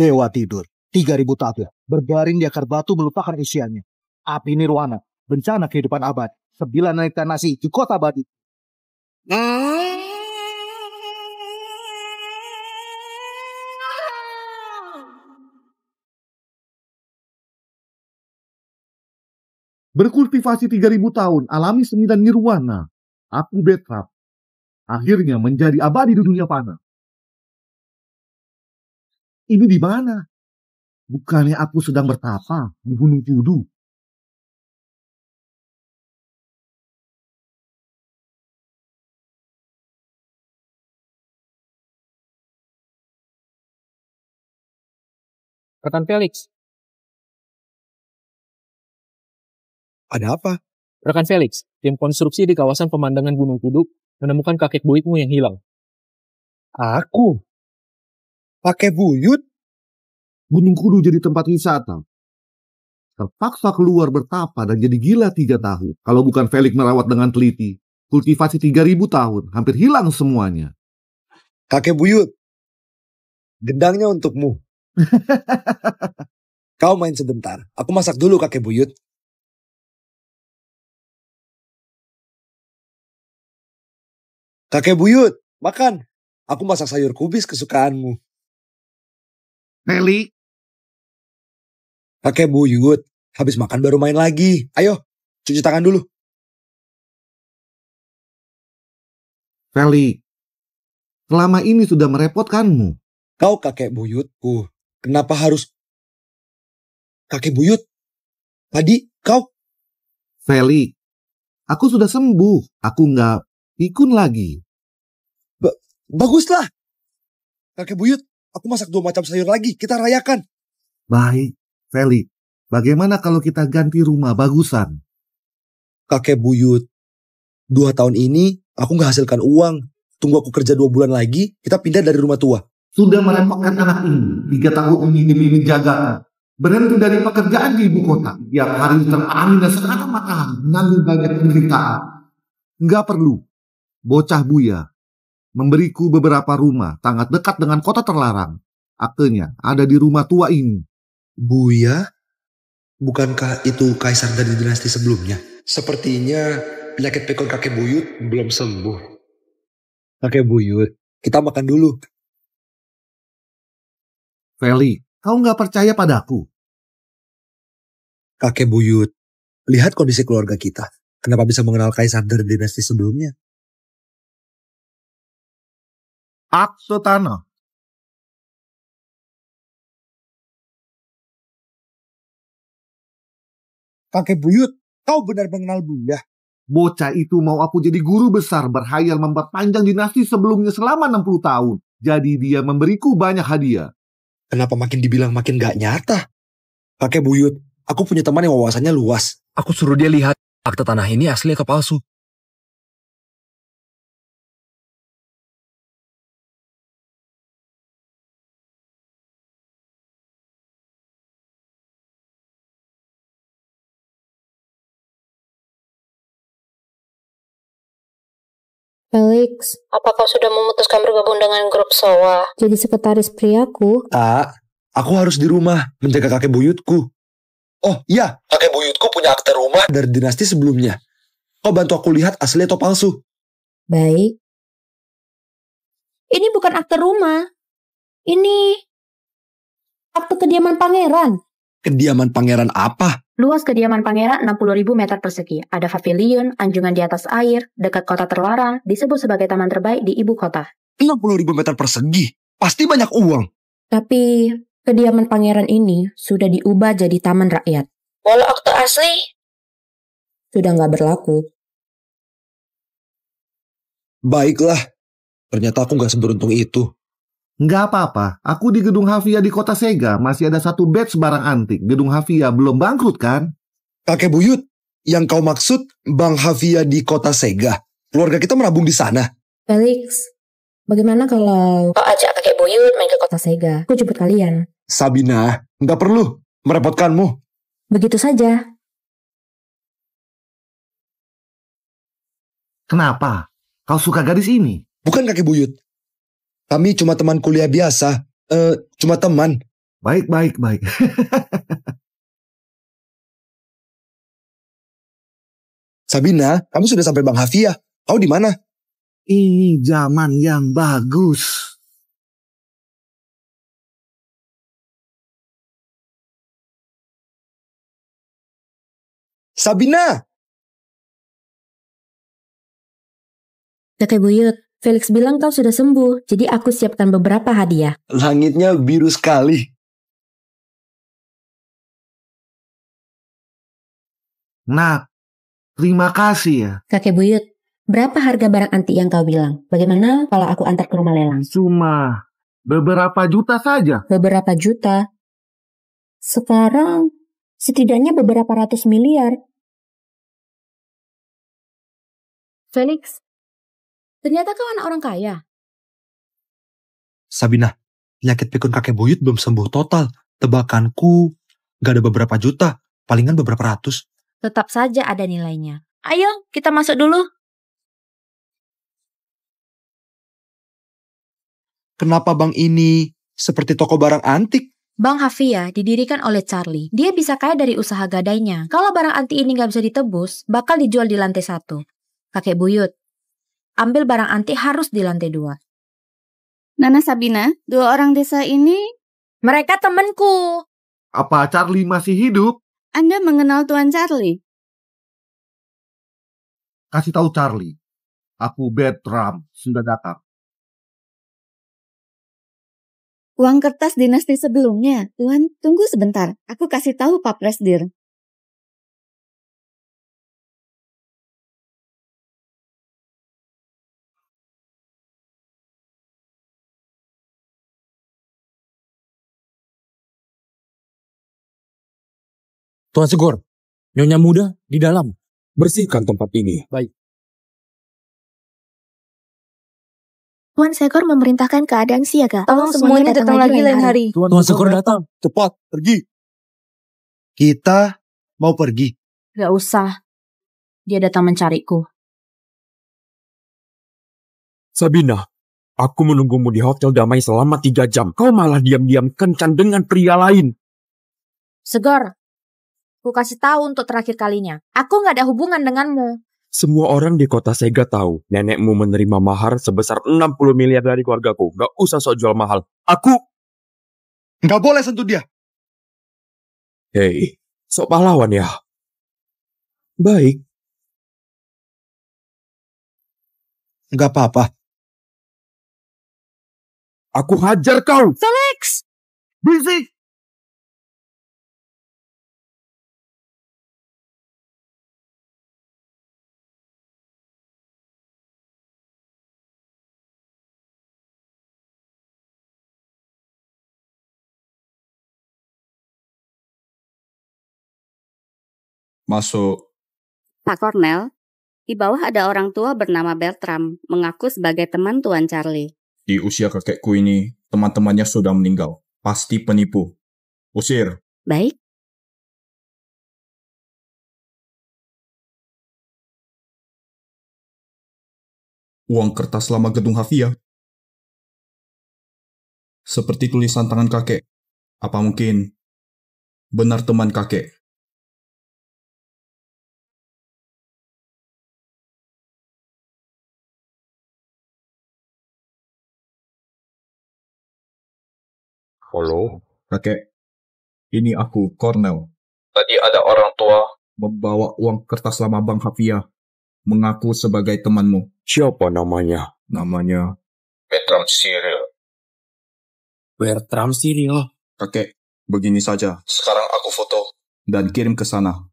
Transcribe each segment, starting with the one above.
Dewa tidur, 3.000 tahun, berbaring di akar batu melupakan isiannya. Api nirwana, bencana kehidupan abadi, 9 inkarnasi di kota abadi. Berkultivasi 3.000 tahun, alami seni dan nirwana. Aku Betrap. Akhirnya menjadi abadi di dunia fana. Ini di mana? Bukannya aku sedang bertapa di Gunung Kudu? Rekan Felix. Ada apa? Rekan Felix, tim konstruksi di kawasan pemandangan Gunung Kudu menemukan kakek buyutmu yang hilang. Aku? Pakai buyut? Gunung Kudu jadi tempat wisata. Terpaksa keluar bertapa dan jadi gila 3 tahun. Kalau bukan Felix merawat dengan teliti, kultivasi 3.000 tahun, hampir hilang semuanya. Kakek buyut, gendangnya untukmu. Kau main sebentar, aku masak dulu kakek buyut. Kakek buyut, makan. Aku masak sayur kubis kesukaanmu. Felix, Kakek buyut, habis makan baru main lagi. Ayo, cuci tangan dulu. Felix, selama ini sudah merepotkanmu. Kau kakek buyutku, kenapa harus... Kakek buyut, tadi kau... Felix, aku sudah sembuh. Aku nggak pikun lagi. Baguslah. Kakek buyut, aku masak 2 macam sayur lagi, kita rayakan. Baik, Felix. Bagaimana kalau kita ganti rumah bagusan? Kakek buyut, 2 tahun ini aku nggak hasilkan uang. Tunggu aku kerja 2 bulan lagi, kita pindah dari rumah tua. Sudah merepotkan anak ini. 3 tahun ini demi menjaga. Berhenti dari pekerjaan di ibu kota. Tiap hari terangin dan sekata matahari. Menanggung banyak penderitaan. Nggak perlu. Bocah Buya memberiku beberapa rumah sangat dekat dengan kota terlarang. Aktenya ada di rumah tua ini. Buya? Bukankah itu kaisar dari dinasti sebelumnya? Sepertinya penyakit pekon kakek buyut belum sembuh. Kakek buyut, kita makan dulu. Felix, kau nggak percaya padaku? Kakek buyut, lihat kondisi keluarga kita. Kenapa bisa mengenal kaisar dari dinasti sebelumnya? Akte tanah. Kakek buyut, kau benar mengenal Buya? Bocah itu mau aku jadi guru besar berhayal memperpanjang dinasti sebelumnya selama 60 tahun. Jadi dia memberiku banyak hadiah. Kenapa makin dibilang makin gak nyata? Kakek buyut, aku punya teman yang wawasannya luas. Aku suruh dia lihat akte tanah ini asli atau palsu. Felix, apa kau sudah memutuskan bergabung dengan grup SOWA? Jadi sekretaris priaku? Tak, aku harus di rumah menjaga kakek buyutku. Oh iya, kakek buyutku punya akte rumah dari dinasti sebelumnya. Kau bantu aku lihat asli atau palsu. Baik. Ini bukan akte rumah. Ini akte kediaman pangeran. Kediaman pangeran apa? Luas kediaman pangeran 60.000 meter persegi. Ada pavilion, anjungan di atas air, dekat kota terlarang, disebut sebagai taman terbaik di ibu kota. 60.000 meter persegi? Pasti banyak uang. Tapi kediaman pangeran ini sudah diubah jadi taman rakyat. Walau akte asli sudah nggak berlaku. Baiklah, ternyata aku gak seberuntung itu. Nggak apa-apa, aku di Gedung Havia di kota Sega masih ada 1 batch barang antik. Gedung Havia belum bangkrut kan? Kakek buyut, yang kau maksud Bang Havia di kota Sega. Keluarga kita menabung di sana. Felix, bagaimana kalau kau ajak kakek buyut main ke kota Sega? Aku jemput kalian. Sabina, gak perlu merepotkanmu. Begitu saja. Kenapa? Kau suka gadis ini? Bukan kakek buyut. Kami cuma teman kuliah biasa. Cuma teman. Baik, baik, baik. Sabina, kamu sudah sampai Bang Hafia. Kau di mana? Ini zaman yang bagus. Sabina! Kakek Buyut, Felix bilang kau sudah sembuh, jadi aku siapkan beberapa hadiah. Langitnya biru sekali. Nah, terima kasih ya. Kakek Buyut, berapa harga barang antik yang kau bilang? Bagaimana kalau aku antar ke rumah lelang? Cuma beberapa juta saja. Beberapa juta. Sekarang setidaknya beberapa ratus miliar. Felix, ternyata kau anak orang kaya. Sabina, penyakit pikun kakek buyut belum sembuh total. Tebakanku gak ada beberapa juta, palingan beberapa ratus. Tetap saja ada nilainya. Ayo, kita masuk dulu. Kenapa bang ini seperti toko barang antik? Bang Hafia didirikan oleh Charlie. Dia bisa kaya dari usaha gadainya. Kalau barang antik ini gak bisa ditebus, bakal dijual di lantai 1. Kakek Buyut, ambil barang antik harus di lantai 2. Nana Sabina, 2 orang desa ini... Mereka temanku. Apa Charlie masih hidup? Anda mengenal Tuan Charlie? Kasih tahu Charlie. Aku Bertram sudah datang. Uang kertas dinasti sebelumnya. Tuan, tunggu sebentar. Aku kasih tahu Pak Presdir. Tuan Segor, Nyonya Muda di dalam. Bersihkan tempat ini. Baik. Tuan Segor memerintahkan keadaan siaga. Tolong semuanya datang lagi lain hari. Tuan Segor datang. Cepat, pergi. Kita mau pergi. Gak usah. Dia datang mencariku. Sabina, aku menunggumu di Hotel Damai selama 3 jam. Kau malah diam-diam kencan dengan pria lain. Segor, aku kasih tahu untuk terakhir kalinya. Aku gak ada hubungan denganmu. Semua orang di kota Sega tahu nenekmu menerima mahar sebesar 60 miliar dari keluargaku. Gak usah sok jual mahal. Aku... Nggak boleh sentuh dia. Hei, sok pahlawan ya. Baik. Nggak apa-apa. Aku hajar kau. Felix! Berisik! Masuk. Pak Cornell, di bawah ada orang tua bernama Bertram, mengaku sebagai teman Tuan Charlie. Di usia kakekku ini, teman-temannya sudah meninggal. Pasti penipu. Usir. Baik, Uang kertas lama gedung Hafia. Seperti tulisan tangan kakek. Apa mungkin benar teman kakek? Halo? Kakek, ini aku, Cornell. Tadi ada orang tua membawa uang kertas lama Bang Hafia, mengaku sebagai temanmu. Siapa namanya? Namanya Bertram Cyril. Bertram Cyril. Kakek, begini saja. Sekarang aku foto dan kirim ke sana.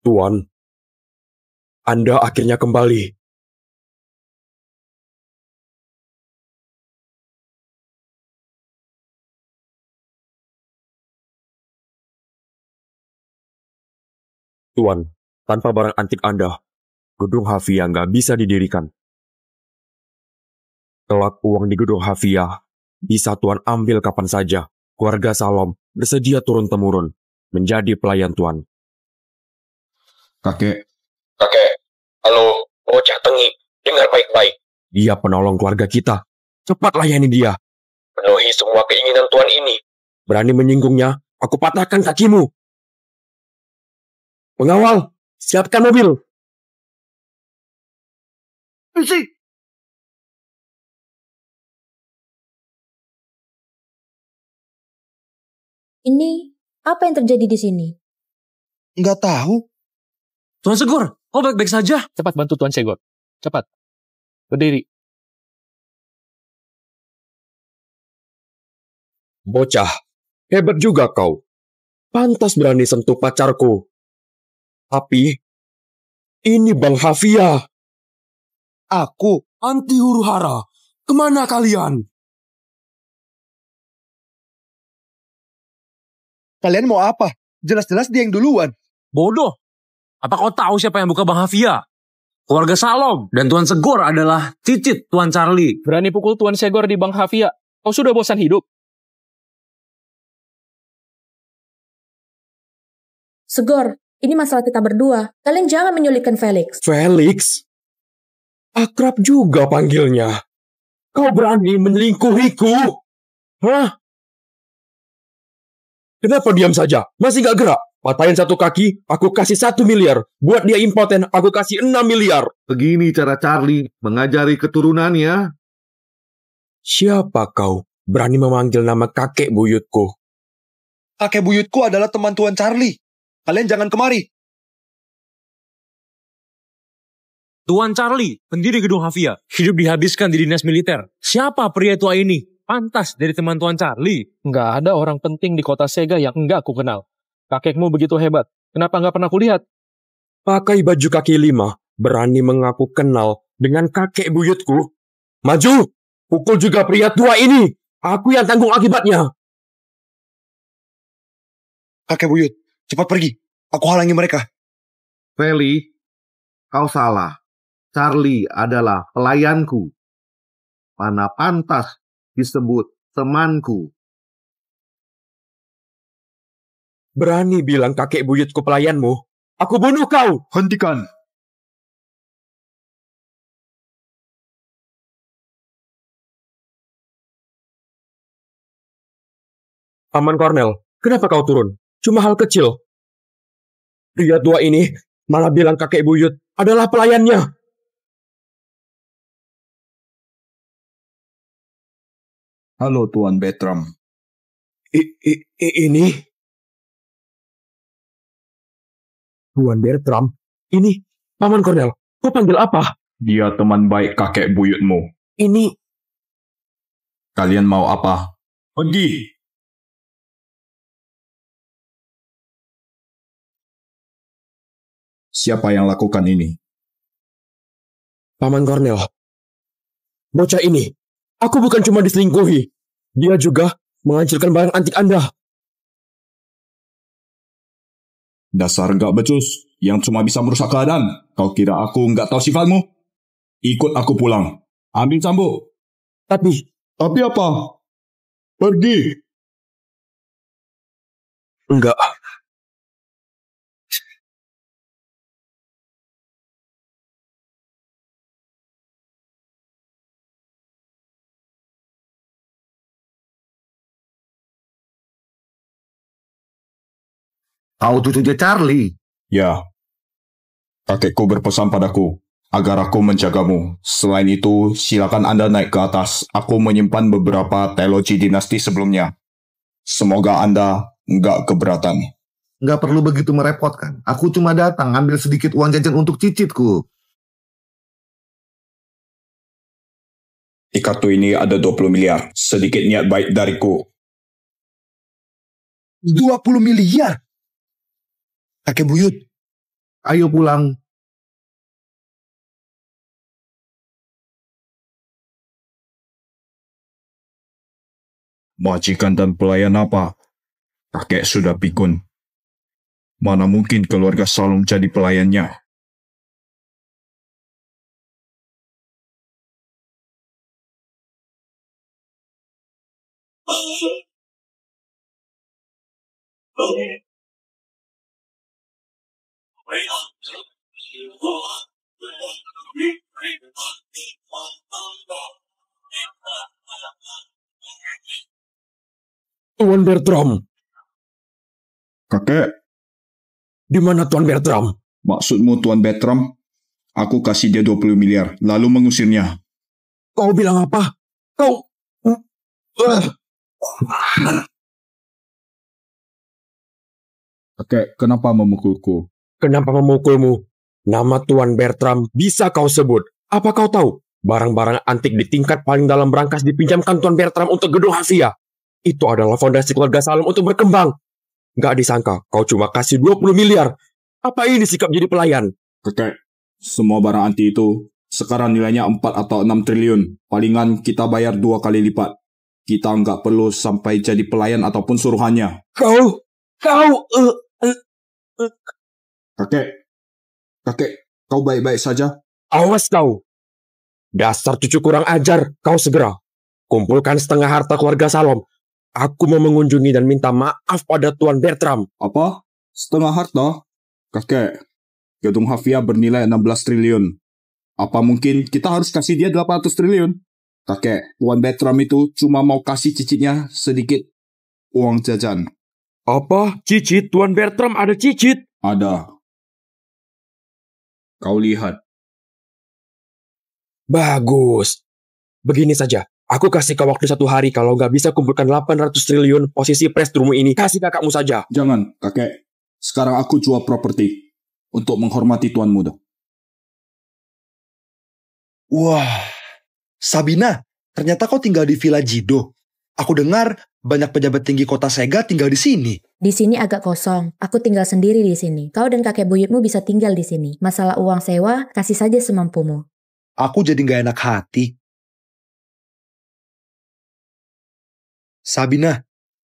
Tuan, Anda akhirnya kembali. Tuan, tanpa barang antik Anda, gedung Hafia nggak bisa didirikan. Kelak uang di gedung Hafia bisa Tuan ambil kapan saja. Keluarga Salom bersedia turun-temurun menjadi pelayan Tuan. Kakek, Kakek, halo, bocah tengik, dengar baik-baik. Dia penolong keluarga kita. Cepat layani dia. Penuhi semua keinginan Tuan ini. Berani menyinggungnya, aku patahkan kakimu. Pengawal, siapkan mobil. Isi! Ini apa yang terjadi di sini? Nggak tahu. Tuan Segor, kau baik-baik saja? Cepat bantu Tuan Segor. Cepat. Berdiri. Bocah, hebat juga kau. Pantas berani sentuh pacarku. Tapi, ini Bang Hafia. Aku. Anti huru hara, kemana kalian? Kalian mau apa? Jelas-jelas dia yang duluan. Bodoh. Apa kau tahu siapa yang buka Bang Hafia? Keluarga Salom dan Tuan Segor adalah cicit Tuan Charlie. Berani pukul Tuan Segor di Bang Hafia. Kau sudah bosan hidup? Segor, ini masalah kita berdua. Kalian jangan menyulitkan Felix. Felix? Akrab juga panggilnya. Kau berani menyelingkuhiku? Hah? Kenapa diam saja? Masih gak gerak? Patahin satu kaki, aku kasih 1 miliar. Buat dia impoten, aku kasih 6 miliar. Begini cara Charlie mengajari keturunannya. Siapa kau berani memanggil nama kakek buyutku? Kakek buyutku adalah teman Tuan Charlie. Kalian jangan kemari. Tuan Charlie, pendiri gedung Hafia, hidup dihabiskan di dinas militer. Siapa pria tua ini? Pantas dari teman Tuan Charlie. Nggak ada orang penting di kota Sega yang enggak aku kenal. Kakekmu begitu hebat. Kenapa nggak pernah kulihat? Pakai baju kaki 5, berani mengaku kenal dengan kakek buyutku. Maju, pukul juga pria tua ini. Aku yang tanggung akibatnya. Kakek buyut, cepat pergi. Aku halangi mereka. Feli, kau salah. Charlie adalah pelayanku. Mana pantas disebut temanku. Berani bilang kakek buyutku pelayanmu? Aku bunuh kau. Hentikan. Paman Cornel, kenapa kau turun? Cuma hal kecil. Pria tua ini malah bilang kakek buyut adalah pelayannya. Halo Tuan Bertram. Ini? Tuan Bertram? Ini Paman Cornel. Kau panggil apa? Dia teman baik kakek buyutmu. Ini... Kalian mau apa? Pergi! Siapa yang lakukan ini? Paman Cornel. Bocah ini. Aku bukan cuma diselingkuhi. Dia juga menghancurkan barang antik Anda. Dasar gak becus yang cuma bisa merusak keadaan. Kau kira aku nggak tahu sifatmu? Ikut aku pulang. Ambil cambuk. Tapi apa? Pergi. enggak. Kau cucunya Charlie. Ya. Kakekku berpesan padaku agar aku menjagamu. Selain itu, silakan Anda naik ke atas. Aku menyimpan beberapa teologi dinasti sebelumnya. Semoga Anda nggak keberatan. Nggak perlu begitu merepotkan. Aku cuma datang ambil sedikit uang jajan untuk cicitku. Di kartu ini ada 20 miliar. Sedikit niat baik dariku. 20 miliar? Kakek buyut. Ayo pulang. Majikan dan pelayan apa? Kakek sudah pikun. Mana mungkin keluarga Salom jadi pelayannya? Tuan Bertram, Kakek, di mana Tuan Bertram? maksudmu Tuan Bertram? Aku kasih dia 20 miliar, lalu mengusirnya. Kau bilang apa? Kau... Kakek, kenapa memukulku? Kenapa memukulmu? Nama Tuan Bertram bisa kau sebut. Apa kau tahu? Barang-barang antik di tingkat paling dalam berangkas dipinjamkan Tuan Bertram untuk gedung Hafia. Itu adalah fondasi keluarga Salom untuk berkembang. Gak disangka kau cuma kasih 20 miliar. Apa ini sikap jadi pelayan? Kakek, semua barang anti itu sekarang nilainya 4 atau 6 triliun. Palingan kita bayar 2 kali lipat. Kita nggak perlu sampai jadi pelayan ataupun suruhannya. Kau... Kakek, kau baik-baik saja? Awas kau. Dasar cucu kurang ajar, kau segera kumpulkan setengah harta keluarga Salom. Aku mau mengunjungi dan minta maaf pada Tuan Bertram. Apa? Setengah harta? Kakek, gedung Hafia bernilai 16 triliun. Apa mungkin kita harus kasih dia 800 triliun? Kakek, Tuan Bertram itu cuma mau kasih cicitnya sedikit uang jajan. Apa? Cicit? Tuan Bertram ada cicit? Ada. Kau lihat. Bagus. Begini saja. Aku kasih kau waktu 1 hari. Kalau nggak bisa kumpulkan 800 triliun posisi presturmu ini, kasih kakakmu saja. Jangan, kakek. Sekarang aku jual properti untuk menghormati tuan muda. Wah, Sabina, ternyata kau tinggal di Villa Jido. Aku dengar banyak pejabat tinggi kota Sega tinggal di sini. Di sini agak kosong. Aku tinggal sendiri di sini. Kau dan kakek buyutmu bisa tinggal di sini. Masalah uang sewa, kasih saja semampumu. Aku jadi gak enak hati. Sabina,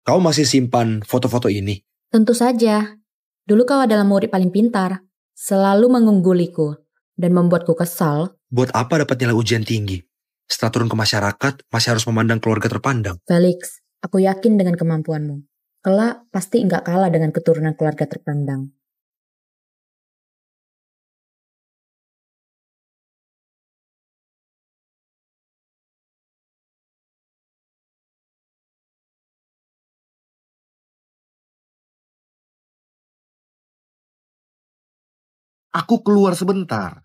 kau masih simpan foto-foto ini? Tentu saja. Dulu kau adalah murid paling pintar. Selalu mengungguliku. Dan membuatku kesal. Buat apa dapat nilai ujian tinggi? Setelah turun ke masyarakat, masih harus memandang keluarga terpandang. Felix, aku yakin dengan kemampuanmu. Kelak pasti enggak kalah dengan keturunan keluarga terpandang. Aku keluar sebentar.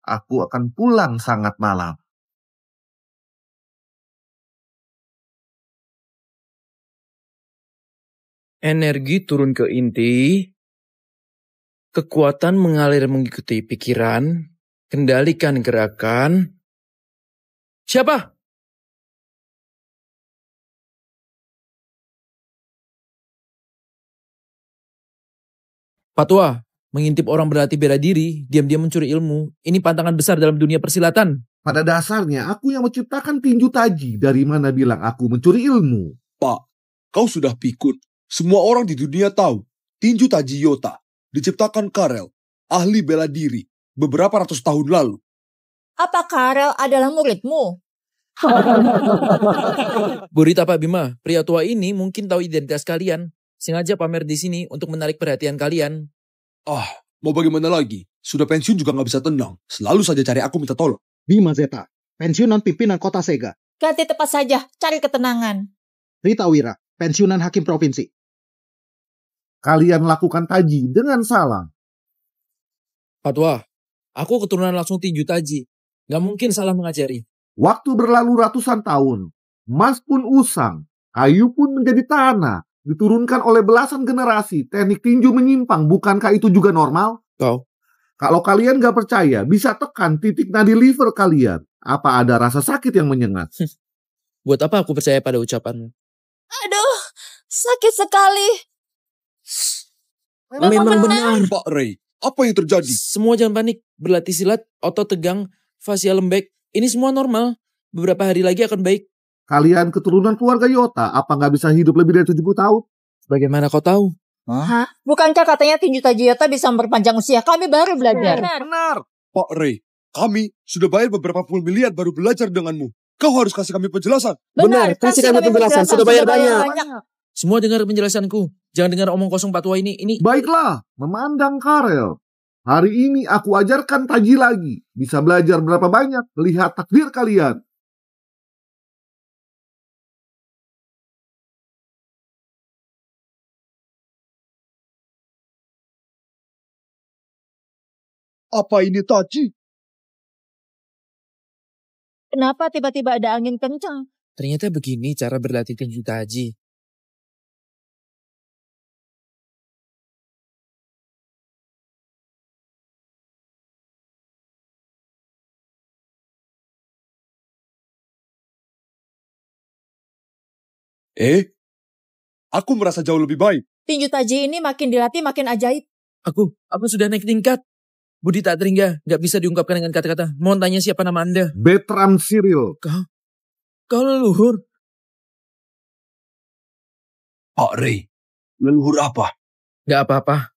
Aku akan pulang sangat malam. Energi turun ke inti, kekuatan mengalir mengikuti pikiran, kendalikan gerakan. Siapa? Patwa, mengintip orang berlatih bela diri, diam-diam mencuri ilmu. Ini pantangan besar dalam dunia persilatan. Pada dasarnya, aku yang menciptakan tinju taji. Dari mana bilang aku mencuri ilmu? Pak, kau sudah pikun. Semua orang di dunia tahu, tinju taji Yota diciptakan Karel, ahli bela diri, beberapa ratus tahun lalu. Apa Karel adalah muridmu? Burita Pak Bima, pria tua ini mungkin tahu identitas kalian. Sengaja pamer di sini untuk menarik perhatian kalian. Ah, mau bagaimana lagi? Sudah pensiun juga nggak bisa tenang. Selalu saja cari aku minta tolong. Bima Zeta, pensiunan pimpinan kota Sega. Ganti tepat saja, cari ketenangan. Rita Wira, pensiunan hakim provinsi. Kalian lakukan taji dengan salah. Patwa, aku keturunan langsung tinju taji. Gak mungkin salah mengajari. Waktu berlalu ratusan tahun. Emas pun usang. Kayu pun menjadi tanah. Diturunkan oleh belasan generasi. Teknik tinju menyimpang. Bukankah itu juga normal? Kau? Kalau kalian gak percaya, bisa tekan titik nadi liver kalian. Apa ada rasa sakit yang menyengat? Buat apa aku percaya pada ucapanmu? Aduh, sakit sekali. Memang benar. Pak Ray, apa yang terjadi? Semua jangan panik. Berlatih silat, otot tegang, fascia lembek. Ini semua normal. Beberapa hari lagi akan baik. Kalian keturunan keluarga Yota, apa nggak bisa hidup lebih dari 70 tahun? Bagaimana kau tahu? Hah? Bukankah katanya tinju taji Yota bisa memperpanjang usia? Kami baru belajar. Benar. Pak Ray, kami sudah bayar beberapa puluh miliar baru belajar denganmu. Kau harus kasih kami penjelasan. Benar, kasih kami penjelasan. Sudah bayar banyak. Semua dengar penjelasanku. Jangan dengar omong kosong Patwa ini. Baiklah, memandang Karel. Hari ini aku ajarkan taji lagi. Bisa belajar berapa banyak, lihat takdir kalian. Apa ini Taji? Kenapa tiba-tiba ada angin kencang? Ternyata begini cara berlatih tinju taji. Aku merasa jauh lebih baik. Tinju taji ini makin dilatih makin ajaib. Aku sudah naik tingkat. Budi tak terhingga, gak bisa diungkapkan dengan kata-kata. Mohon tanya siapa nama Anda? Bertram Cyril. Kau leluhur? Pak Ray, leluhur apa? Gak apa-apa.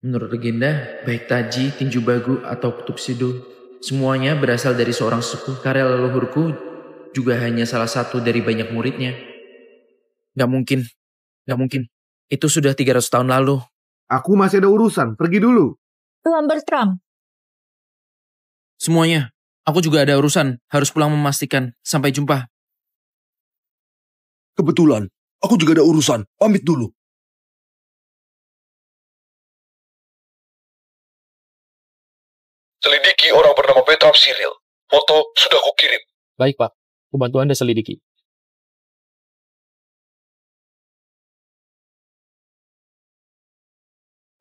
Menurut legenda, baik taji, tinju bagu, atau kutub sido, semuanya berasal dari seorang sepuh. Karya leluhurku juga hanya salah satu dari banyak muridnya. Gak mungkin. Itu sudah 300 tahun lalu. Aku masih ada urusan, pergi dulu. Tuan Bertram. Semuanya. Aku juga ada urusan. Harus pulang memastikan. Sampai jumpa. Kebetulan, aku juga ada urusan. Pamit dulu. Selidiki orang bernama Bertram Cyril. Foto sudah kukirim. Baik, Pak. Aku bantu Anda selidiki.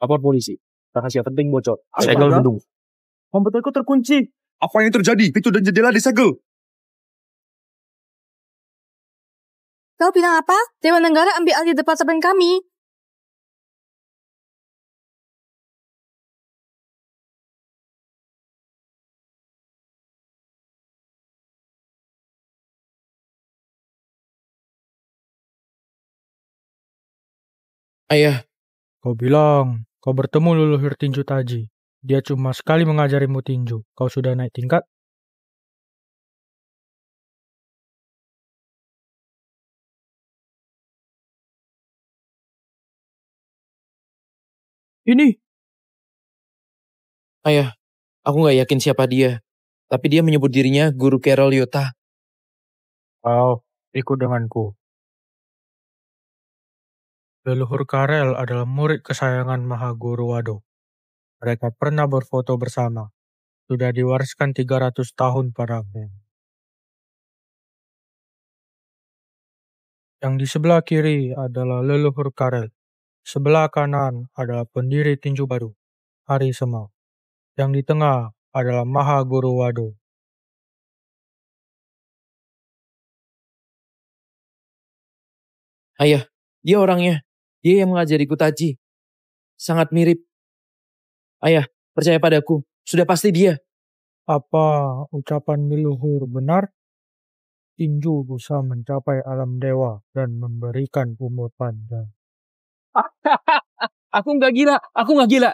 Lapor polisi. Rahasia penting bocor. Segel gedung. Komputerku terkunci. Apa yang terjadi? Pintu dan jendela disegel. Kau bilang apa? Dewan Negara ambil alih departemen kami. Ayah. Kau bilang kau bertemu leluhur tinju taji. Dia cuma sekali mengajarimu tinju. Kau sudah naik tingkat? Ini. Ayah, aku gak yakin siapa dia. Tapi dia menyebut dirinya Guru Carol Yota. Kau ikut denganku. Leluhur Karel adalah murid kesayangan Mahaguru Wado. Mereka pernah berfoto bersama. Sudah diwariskan 300 tahun padaku. Yang di sebelah kiri adalah leluhur Karel. Sebelah kanan adalah pendiri tinju baru, Hari Semau. Yang di tengah adalah Mahaguru Wado. Ayah, dia orangnya. Dia yang mengajariku taji. Sangat mirip. Ayah, percaya padaku. Sudah pasti dia. Apa ucapan leluhur benar? Tinju bisa mencapai alam dewa dan memberikan umur panjang. Aku nggak gila.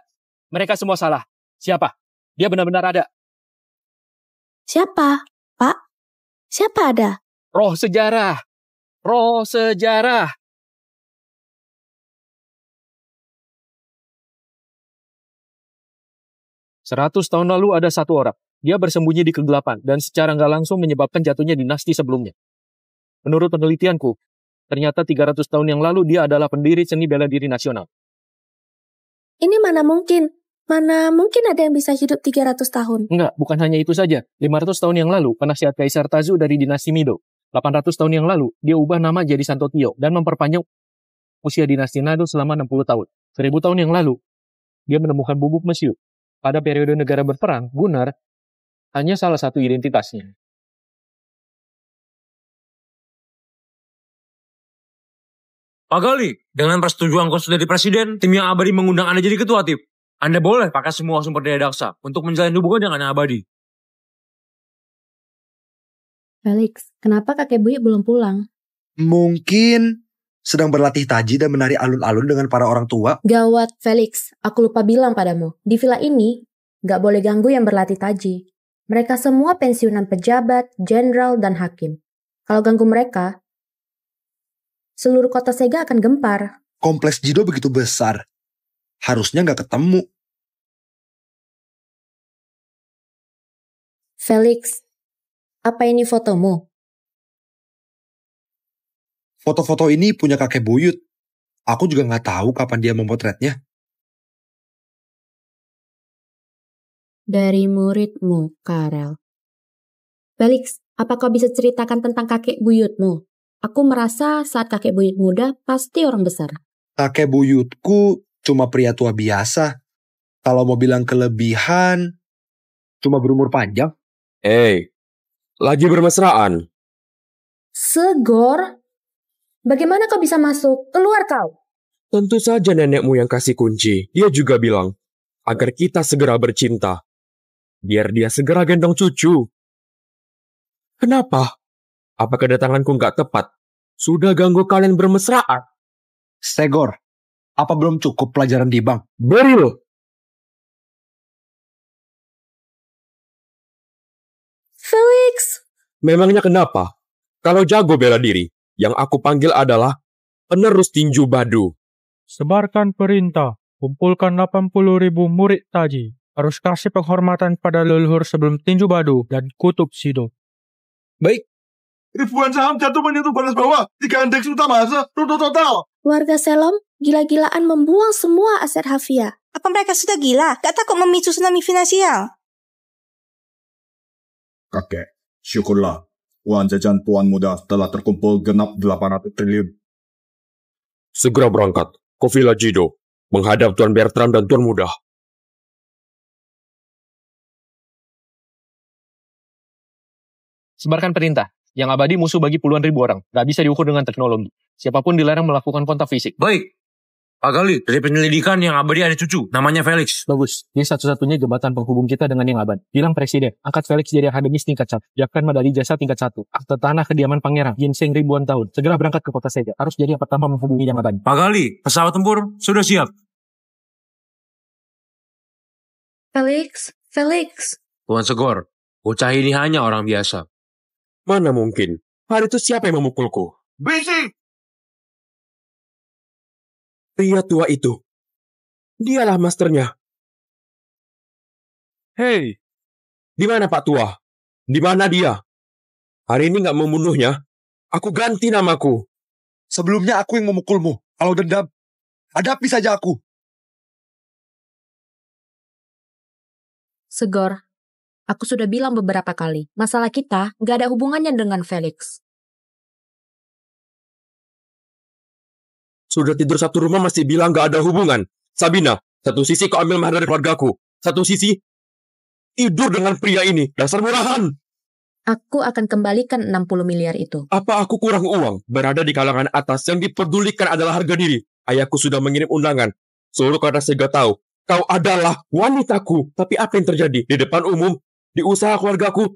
Mereka semua salah. Siapa? Dia benar-benar ada. Siapa, Pak? Siapa ada? Roh sejarah. 100 tahun lalu ada satu orang. Dia bersembunyi di kegelapan dan secara nggak langsung menyebabkan jatuhnya dinasti sebelumnya. Menurut penelitianku, ternyata 300 tahun yang lalu dia adalah pendiri seni bela diri nasional. Ini mana mungkin ada yang bisa hidup 300 tahun? Enggak, bukan hanya itu saja. 500 tahun yang lalu, penasihat Kaisar Tazu dari dinasti Mido. 800 tahun yang lalu, dia ubah nama jadi Santo Tio dan memperpanjang usia dinasti Nado selama 60 tahun. 1000 tahun yang lalu, dia menemukan bubuk mesiu. Pada periode negara berperang, Gunnar hanya salah satu identitasnya. Pak Gali, dengan persetujuan konsul dari Presiden, tim yang abadi mengundang Anda jadi ketua tim. Anda boleh pakai semua sumber daya daksa untuk menjalin hubungan dengan yang abadi. Felix, kenapa kakek Buyut belum pulang? Mungkin sedang berlatih taji dan menari alun-alun dengan para orang tua. Gawat, Felix. Aku lupa bilang padamu. Di villa ini, gak boleh ganggu yang berlatih taji. Mereka semua pensiunan pejabat, jenderal, dan hakim. Kalau ganggu mereka, seluruh kota Sega akan gempar. Kompleks Jido begitu besar. Harusnya gak ketemu. Felix, apa ini fotomu? Foto-foto ini punya kakek Buyut. Aku juga gak tahu kapan dia memotretnya. Dari muridmu, Karel. Felix, apa kau bisa ceritakan tentang kakek buyutmu? Aku merasa saat kakek buyut muda, pasti orang besar. Kakek buyutku cuma pria tua biasa. Kalau mau bilang kelebihan, cuma berumur panjang. Lagi bermesraan. Segor? Bagaimana kau bisa masuk? Keluar kau! Tentu saja nenekmu yang kasih kunci. Dia juga bilang, agar kita segera bercinta. Biar dia segera gendong cucu. Kenapa? Apa kedatanganku nggak tepat? Sudah ganggu kalian bermesraan? Segor, apa belum cukup pelajaran di bank? Beri lo. Felix! Memangnya kenapa? Kalau jago bela diri, yang aku panggil adalah penerus tinju badu. Sebarkan perintah, kumpulkan 80.000 murid taji. Harus kasih penghormatan pada leluhur sebelum tinju badu dan kutub sido. Baik. Ribuan saham jatuh menyentuh batas bawah. 3 indeks utama, runtuh total. Warga Selom gila-gilaan membuang semua aset Hafia. Apa mereka sudah gila? Gak takut memicu tsunami finansial? Kakek, syukurlah. Uang jajan Tuan Muda telah terkumpul genap 800 triliun. Segera berangkat ke Villa Jido, menghadap Tuan Bertram dan Tuan Muda. Sebarkan perintah. Yang abadi musuh bagi puluhan ribu orang. Gak bisa diukur dengan teknologi. Siapapun dilarang melakukan kontak fisik. Baik. Pak Gali, dari penyelidikan yang abadi ada cucu. Namanya Felix. Bagus. Dia satu-satunya jembatan penghubung kita dengan yang abadi. Bilang presiden, angkat Felix jadi akademis tingkat 1. Siapkan medali jasa tingkat 1. Akte tanah kediaman pangeran. Ginseng ribuan tahun. Segera berangkat ke kota Sega. Harus jadi yang pertama menghubungi yang abadi. Pak Gali, pesawat tempur sudah siap. Felix. Tuan Segor, bocah ini hanya orang biasa. Mana mungkin? Hari itu siapa yang memukulku? Bisi! Pria tua itu. Dialah masternya. Hei, di mana Pak Tua? Di mana dia? Hari ini nggak membunuhnya. Aku ganti namaku. Sebelumnya aku yang memukulmu. Kalau dendam, hadapi saja aku. Segor, aku sudah bilang beberapa kali, masalah kita nggak ada hubungannya dengan Felix. Sudah tidur satu rumah masih bilang gak ada hubungan. Sabina, satu sisi kau ambil mahar dari keluargaku. Satu sisi, tidur dengan pria ini. Dasar murahan. Aku akan kembalikan 60 miliar itu. Apa aku kurang uang? Berada di kalangan atas yang diperdulikan adalah harga diri. Ayahku sudah mengirim undangan. Seluruh kota Sega tahu, kau adalah wanitaku. Tapi apa yang terjadi? Di depan umum, di usaha keluargaku,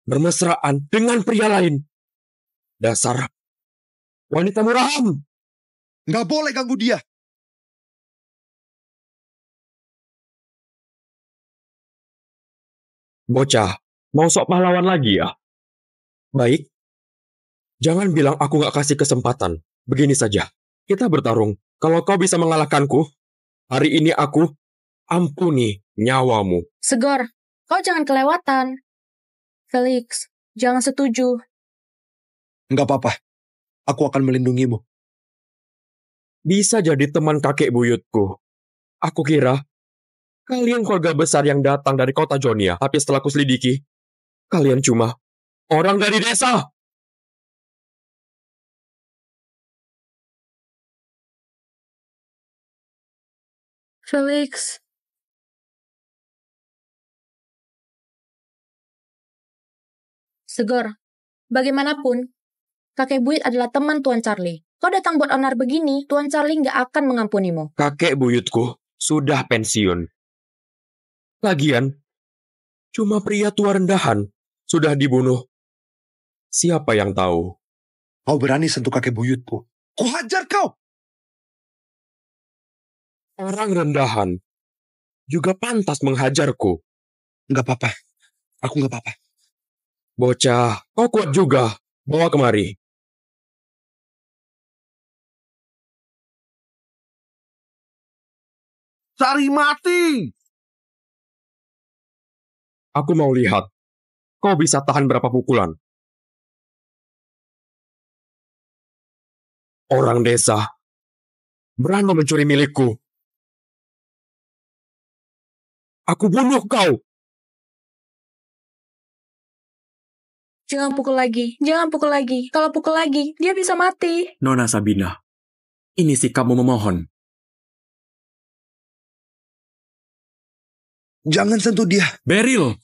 bermesraan dengan pria lain. Dasar wanita murahan. Nggak boleh ganggu dia. Bocah, mau sok pahlawan lagi ya? Baik. Jangan bilang aku gak kasih kesempatan. Begini saja. Kita bertarung. Kalau kau bisa mengalahkanku, hari ini aku ampuni nyawamu. Segor, kau jangan kelewatan. Felix, jangan setuju. Nggak apa-apa. Aku akan melindungimu. Bisa jadi teman kakek buyutku. Aku kira kalian keluarga besar yang datang dari kota Jonia. Tapi setelah kuselidiki, kalian cuma orang dari desa. Felix. Segor, bagaimanapun, kakek buyut adalah teman Tuan Charlie. Kau datang buat onar begini, Tuan Charlie nggak akan mengampunimu. Kakek buyutku sudah pensiun. Lagian, cuma pria tua rendahan sudah dibunuh. Siapa yang tahu? Kau berani sentuh kakek buyutku. Ku hajar kau! Orang rendahan juga pantas menghajarku. Nggak apa-apa. Aku nggak apa-apa. Bocah, kau kuat juga. Bawa kemari. Cari mati! Aku mau lihat. Kau bisa tahan berapa pukulan? Orang desa berani mencuri milikku. Aku bunuh kau. Jangan pukul lagi. Jangan pukul lagi. Kalau pukul lagi, dia bisa mati. Nona Sabina, ini sikapmu memohon. Jangan sentuh dia. Beryl.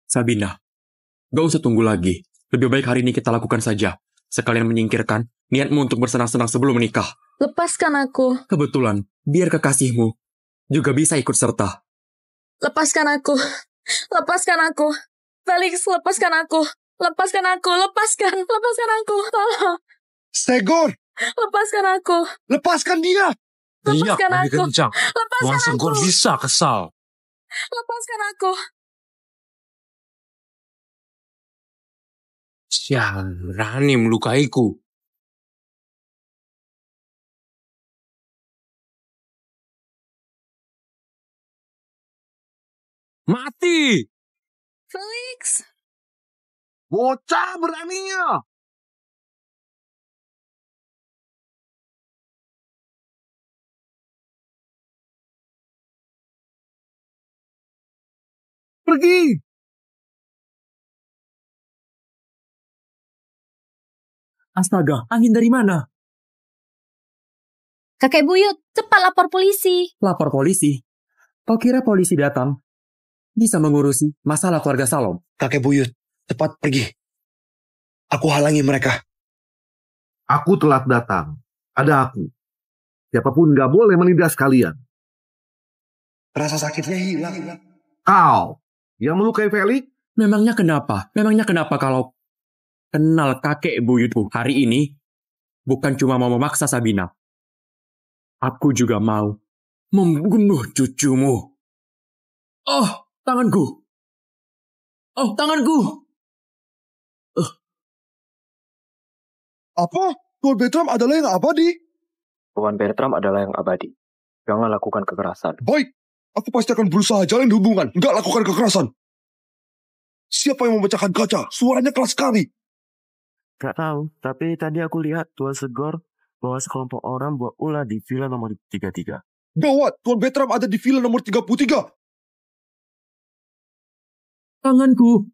Sabina, gak usah tunggu lagi. Lebih baik hari ini kita lakukan saja. Sekalian menyingkirkan niatmu untuk bersenang-senang sebelum menikah. Lepaskan aku. Kebetulan, biar kekasihmu juga bisa ikut serta. Lepaskan aku. Lepaskan aku. Felix, lepaskan aku. Lepaskan aku. Lepaskan. Lepaskan aku. Tolong. Segor! Lepaskan aku. Lepaskan dia! Lepaskan Iya, aku. kencang. Lepaskan Tuan Segor aku. bisa kesal. Lepaskan aku. Sial, berani melukaiku. Mati! Felix! Bocah beraninya! Pergi! Astaga, angin dari mana? Kakek buyut, cepat lapor polisi. Lapor polisi? Kau kira polisi datang bisa mengurusi masalah keluarga Salom? Kakek buyut, cepat pergi. Aku halangi mereka. Aku telat datang. Ada aku. Siapapun gak boleh menindas kalian. Rasa sakitnya hilang. Kau yang melukai Felix? Memangnya kenapa? Memangnya kenapa kalau kenal kakek buyutku hari ini bukan cuma mau memaksa Sabina. Aku juga mau membunuh cucumu. Oh, tanganku. Oh, tanganku. Apa? Tuan Bertram adalah yang abadi? Tuan Bertram adalah yang abadi. Jangan lakukan kekerasan. Baik, aku pasti akan berusaha jalin hubungan, nggak lakukan kekerasan. Siapa yang memecahkan kaca? Suaranya keras sekali. Gak tahu, tapi tadi aku lihat Tuan Segor bawa sekelompok orang buat ulah di villa nomor 33. Gawat, Tuan Bertram ada di villa nomor 33. Tanganku.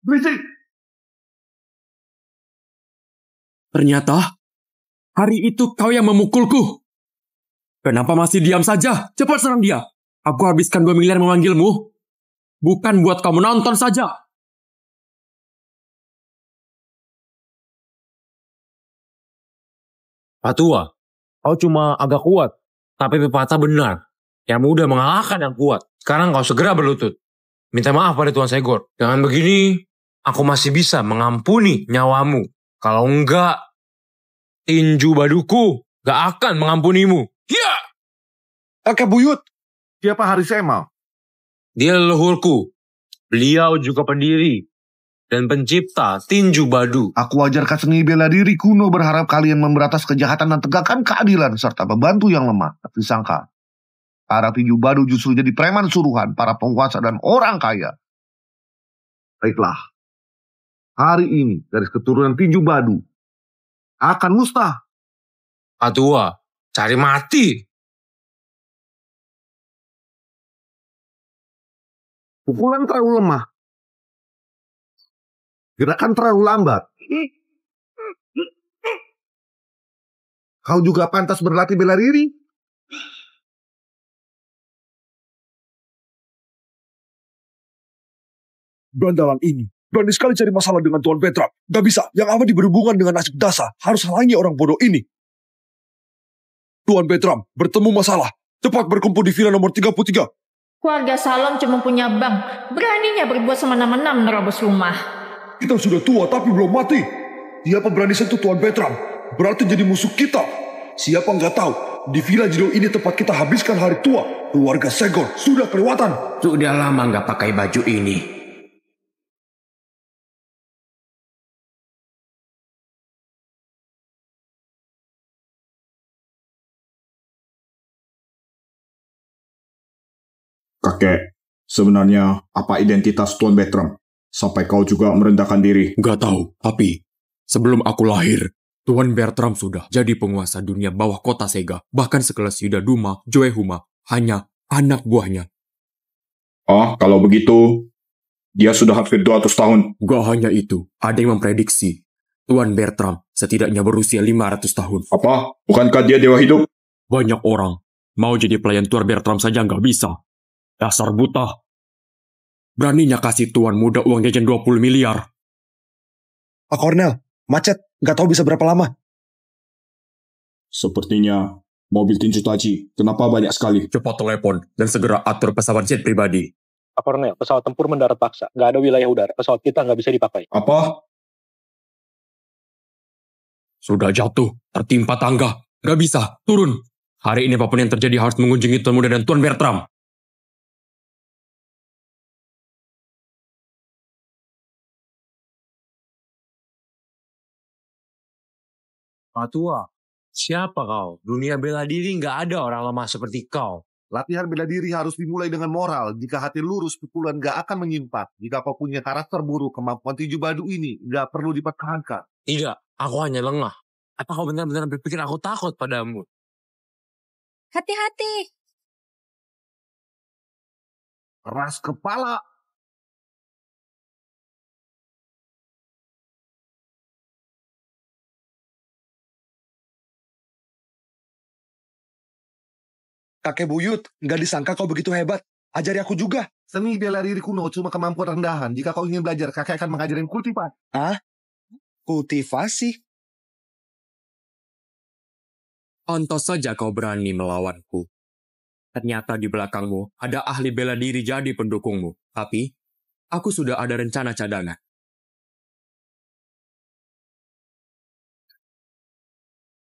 Berisik! Ternyata hari itu kau yang memukulku. Kenapa masih diam saja? Cepat serang dia. Aku habiskan 2 miliar memanggilmu. Bukan buat kamu nonton saja. Patua, kau cuma agak kuat. Tapi pepatah benar. Yang mudah mengalahkan yang kuat. Sekarang kau segera berlutut. Minta maaf pada Tuan Segor. Dengan begini, aku masih bisa mengampuni nyawamu. Kalau enggak, tinju baduku gak akan mengampunimu. Ya! Kakek buyut, siapa Harisema? Dia leluhurku. Beliau juga pendiri dan pencipta tinju badu. Aku ajarkan seni bela diri kuno, berharap kalian memberantas kejahatan dan tegakkan keadilan serta membantu yang lemah. Tapi sangka, para tinju badu justru jadi preman suruhan para penguasa dan orang kaya. Baiklah, hari ini garis keturunan tinju badu akan musnah. Patua, cari mati. Pukulan terlalu lemah. Gerakan terlalu lambat. Kau juga pantas berlatih bela diri. Berandalan ini berani sekali cari masalah dengan Tuan Bertram. Gak bisa, yang abadi berhubungan dengan nasib Dasa. Harus halangi orang bodoh ini. Tuan Bertram, bertemu masalah. Cepat berkumpul di villa nomor 33. Keluarga Salom cuma punya bank. Beraninya berbuat semena-mena menerobos rumah. Kita sudah tua tapi belum mati. Siapa berani sentuh Tuan Bertram? Berarti jadi musuh kita. Siapa nggak tahu, di villa Jido ini tempat kita habiskan hari tua. Keluarga Segor sudah kelewatan. Sudah lama nggak pakai baju ini. Kakek, sebenarnya apa identitas Tuan Bertram? Sampai kau juga merendahkan diri. Gak tahu, tapi sebelum aku lahir, Tuan Bertram sudah jadi penguasa dunia bawah kota Sega. Bahkan sekelas Yuda Duma, Joe Huma, hanya anak buahnya. Kalau begitu, dia sudah hampir 200 tahun. Gak hanya itu, ada yang memprediksi Tuan Bertram setidaknya berusia 500 tahun. Apa? Bukankah dia dewa hidup? Banyak orang mau jadi pelayan Tuan Bertram saja nggak bisa. Dasar buta. Beraninya kasih tuan muda uang jajan 20 miliar. Pak Cornel, macet. Nggak tahu bisa berapa lama. Sepertinya mobil tinju taji. Kenapa banyak sekali? Cepat telepon dan segera atur pesawat jet pribadi. Pak Cornel, pesawat tempur mendarat paksa. Nggak ada wilayah udara. Pesawat kita nggak bisa dipakai. Apa? Sudah jatuh, tertimpa tangga. Nggak bisa, turun. Hari ini apapun yang terjadi harus mengunjungi Tuan Muda dan Tuan Bertram. Pak Tua, siapa kau? Dunia bela diri nggak ada orang lemah seperti kau. Latihan bela diri harus dimulai dengan moral. Jika hati lurus, pukulan gak akan menyimpan. Jika kau punya karakter buruk, kemampuan tinju badu ini gak perlu dipertahankan. Tidak, aku hanya lengah. Apa kau benar-benar berpikir aku takut padamu? Hati-hati. Keras kepala. Kakek buyut, nggak disangka kau begitu hebat. Ajari aku juga. Seni bela diri kuno cuma kemampuan rendahan. Jika kau ingin belajar, kakek akan mengajarin kultivasi. Kultivasi? Pantas saja kau berani melawanku. Ternyata di belakangmu ada ahli bela diri jadi pendukungmu. Tapi, aku sudah ada rencana cadangan.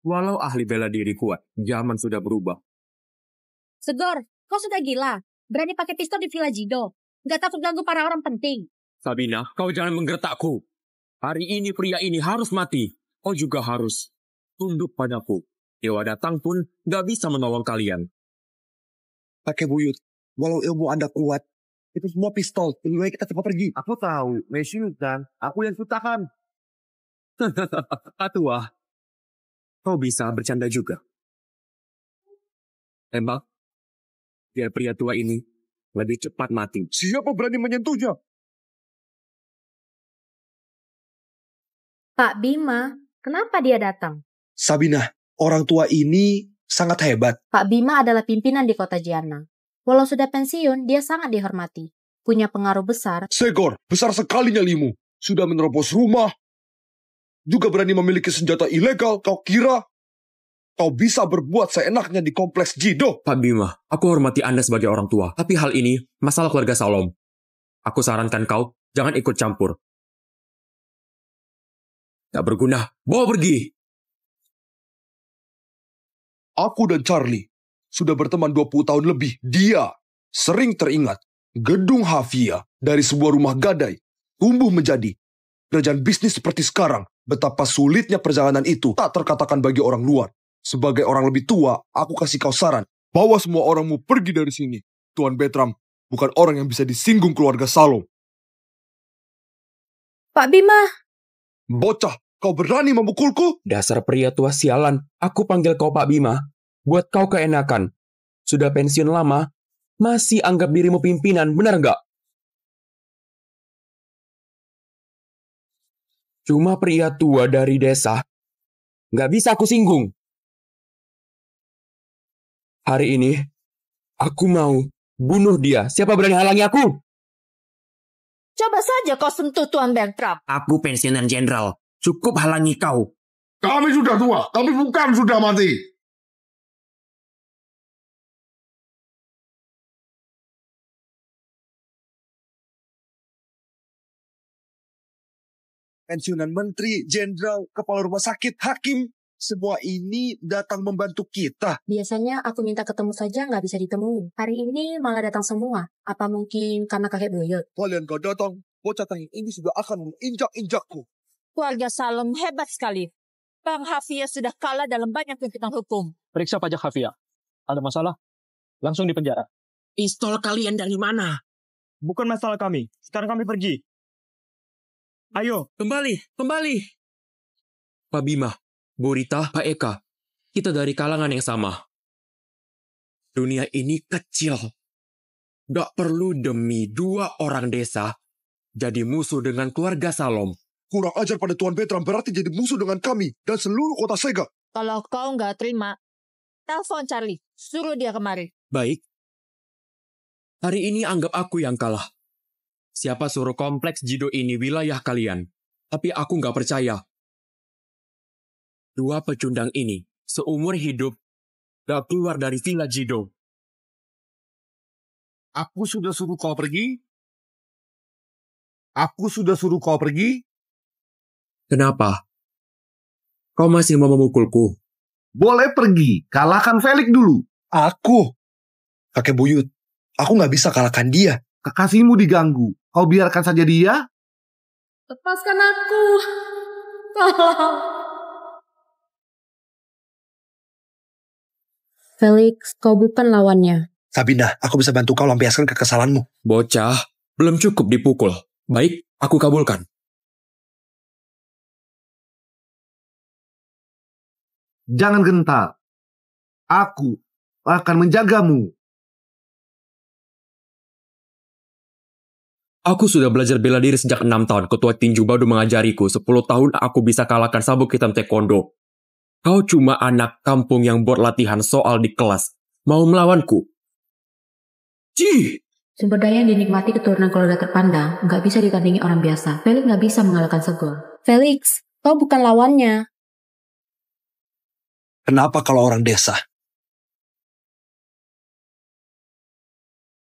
Walau ahli bela diri kuat, zaman sudah berubah. Segor, kau sudah gila. Berani pakai pistol di Villa Jido. Nggak takut ganggu para orang penting. Sabina, kau jangan menggertakku. Hari ini pria ini harus mati. Kau juga harus tunduk padaku. Dewa datang pun nggak bisa menolong kalian. Kakek buyut, walau ilmu Anda kuat, itu semua pistol. Lebih baik kita cepat pergi. Aku tahu, Mesiu kan. Aku yang ciptakan. Atua, kau bisa bercanda juga. Tembak. Biar pria tua ini lebih cepat mati. Siapa berani menyentuhnya? Pak Bima, kenapa dia datang? Sabina, orang tua ini sangat hebat. Pak Bima adalah pimpinan di kota Jiana. Walau sudah pensiun, dia sangat dihormati. Punya pengaruh besar. Segor, besar sekali nyalimu. Sudah menerobos rumah. Juga berani memiliki senjata ilegal. Kau kira kau bisa berbuat seenaknya di kompleks Jido? Pak Bima, aku hormati Anda sebagai orang tua. Tapi hal ini masalah keluarga Salom. Aku sarankan kau jangan ikut campur. Gak berguna. Bawa pergi. Aku dan Charlie sudah berteman 20 tahun lebih. Dia sering teringat gedung Havia dari sebuah rumah gadai tumbuh menjadi kerajaan bisnis seperti sekarang. Betapa sulitnya perjalanan itu tak terkatakan bagi orang luar. Sebagai orang lebih tua, aku kasih kau saran. Bawa semua orangmu pergi dari sini. Tuan Bertram bukan orang yang bisa disinggung keluarga Salom. Pak Bima. Bocah, kau berani memukulku? Dasar pria tua sialan. Aku panggil kau Pak Bima. Buat kau keenakan. Sudah pensiun lama, masih anggap dirimu pimpinan, benar nggak? Cuma pria tua dari desa. Nggak bisa aku singgung. Hari ini, aku mau bunuh dia. Siapa berani halangi aku? Coba saja kau sentuh Tuan Bertram. Aku pensiunan jenderal. Cukup halangi kau. Kami sudah tua, tapi bukan sudah mati. Pensiunan menteri, jenderal, kepala rumah sakit, hakim. Semua ini datang membantu kita. Biasanya aku minta ketemu saja nggak bisa ditemui. Hari ini malah datang semua. Apa mungkin karena kakek buyut? Kalian gak datang, bocah tanging ini sudah akan menginjak-injakku. Keluarga Salom hebat sekali. Bang Havia sudah kalah dalam banyak tuntutan hukum. Periksa pajak Havia. Ada masalah? Langsung dipenjara. Pistol kalian dari mana? Bukan masalah kami. Sekarang kami pergi. Ayo. Kembali. Pak Bima, Bu Rita, Pak Eka, kita dari kalangan yang sama. Dunia ini kecil. Gak perlu demi 2 orang desa jadi musuh dengan keluarga Salom. Kurang ajar pada Tuan Bertram berarti jadi musuh dengan kami dan seluruh kota Sega. Kalau kau nggak terima, telepon Charlie. Suruh dia kemari. Baik. Hari ini anggap aku yang kalah. Siapa suruh kompleks Jido ini wilayah kalian? Tapi aku nggak percaya. 2 pecundang ini seumur hidup gak keluar dari villa Jido. Aku sudah suruh kau pergi. Aku sudah suruh kau pergi. Kenapa? Kau masih mau memukulku? Boleh pergi. Kalahkan Felix dulu. Aku? Kakek buyut, aku nggak bisa kalahkan dia. Kekasihmu diganggu. Kau biarkan saja dia? Lepaskan aku. Tolong. Felix, kau bukan lawannya. Sabina, aku bisa bantu kau lampiaskan kekesalanmu. Bocah, belum cukup dipukul. Baik, aku kabulkan. Jangan gentar. Aku akan menjagamu. Aku sudah belajar bela diri sejak 6 tahun. Ketua tinju Badu mengajariku. 10 tahun aku bisa kalahkan sabuk hitam taekwondo. Kau cuma anak kampung yang buat latihan soal di kelas. Mau melawanku? Cih! Sumber daya yang dinikmati keturunan keluarga terpandang nggak bisa ditandingi orang biasa. Felix nggak bisa mengalahkan Segor. Felix, kau bukan lawannya. Kenapa kalau orang desa?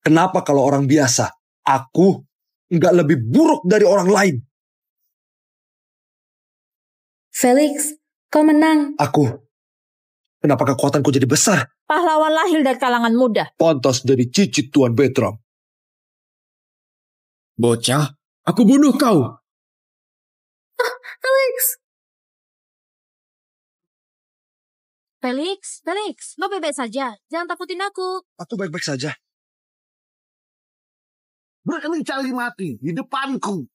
Kenapa kalau orang biasa? Aku nggak lebih buruk dari orang lain. Felix, kau menang. Aku. Kenapa kekuatanku jadi besar? Pahlawan lahir dari kalangan muda. Pantas jadi cicit Tuan Bertram. Bocah, aku bunuh kau. Felix. Felix, lo bebek saja. Jangan takutin aku. Aku baik-baik saja. Berani Charlie mati di depanku.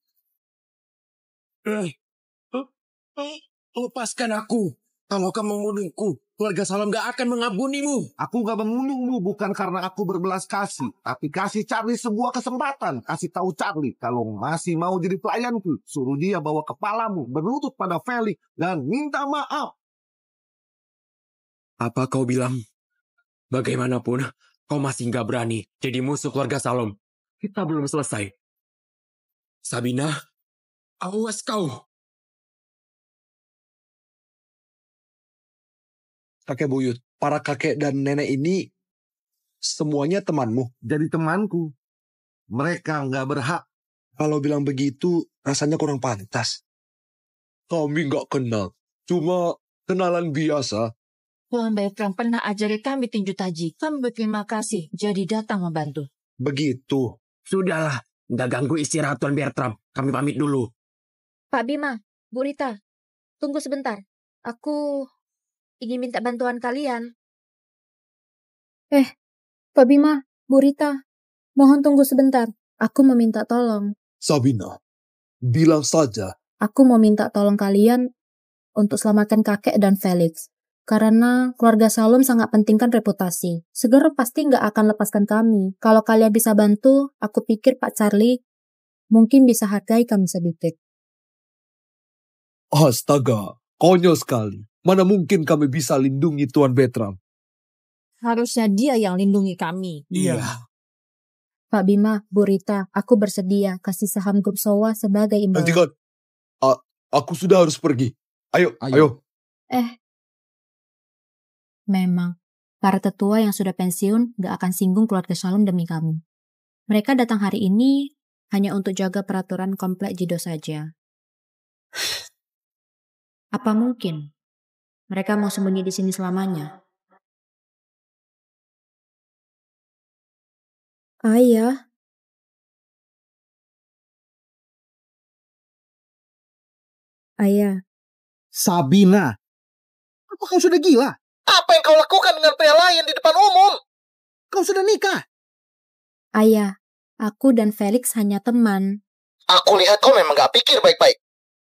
Lepaskan aku. Kalau kamu membunuhku, keluarga Salam gak akan mengampunimu. Aku gak membunuhmu bukan karena aku berbelas kasih. Tapi kasih Charlie sebuah kesempatan. Kasih tahu Charlie kalau masih mau jadi pelayanku. Suruh dia bawa kepalamu, berlutut pada Felix, dan minta maaf. Apa kau bilang? Bagaimanapun, kau masih gak berani jadi musuh keluarga Salom. Kita belum selesai. Sabina, awas kau. Kakek buyut, para kakek dan nenek ini semuanya temanmu. Jadi temanku. Mereka nggak berhak. Kalau bilang begitu, rasanya kurang pantas. Kami nggak kenal. Cuma kenalan biasa. Tuan Bertram pernah ajari kami tinju taji. Kami berterima kasih jadi datang membantu. Begitu. Sudahlah, nggak ganggu istirahat Tuan Bertram. Kami pamit dulu. Pak Bima, Bu Rita, tunggu sebentar. Aku ingin minta bantuan kalian. Pak Bima, Bu Rita, mohon tunggu sebentar. Aku mau minta tolong. Sabina, bilang saja. Aku mau minta tolong kalian untuk selamatkan kakek dan Felix. Karena keluarga Salom sangat pentingkan reputasi. Segera pasti nggak akan lepaskan kami. Kalau kalian bisa bantu, aku pikir Pak Charlie mungkin bisa hargai kami sedikit. Astaga, konyol sekali. Mana mungkin kami bisa lindungi Tuan Bertram? Harusnya dia yang lindungi kami. Iya. Pak Bima, Bu Rita, aku bersedia kasih saham grup Sowa sebagai imbalan. Hentikan. Aku sudah harus pergi. Ayo. Memang, para tetua yang sudah pensiun gak akan singgung keluarga Salom demi kamu. Mereka datang hari ini hanya untuk jaga peraturan komplek Jido saja. Apa mungkin mereka mau sembunyi di sini selamanya? Ayah. Ayah. Sabina, apa kau sudah gila? Apa yang kau lakukan dengan pria lain di depan umum? Kau sudah nikah. Ayah, aku dan Felix hanya teman. Aku lihat kau memang gak pikir baik-baik.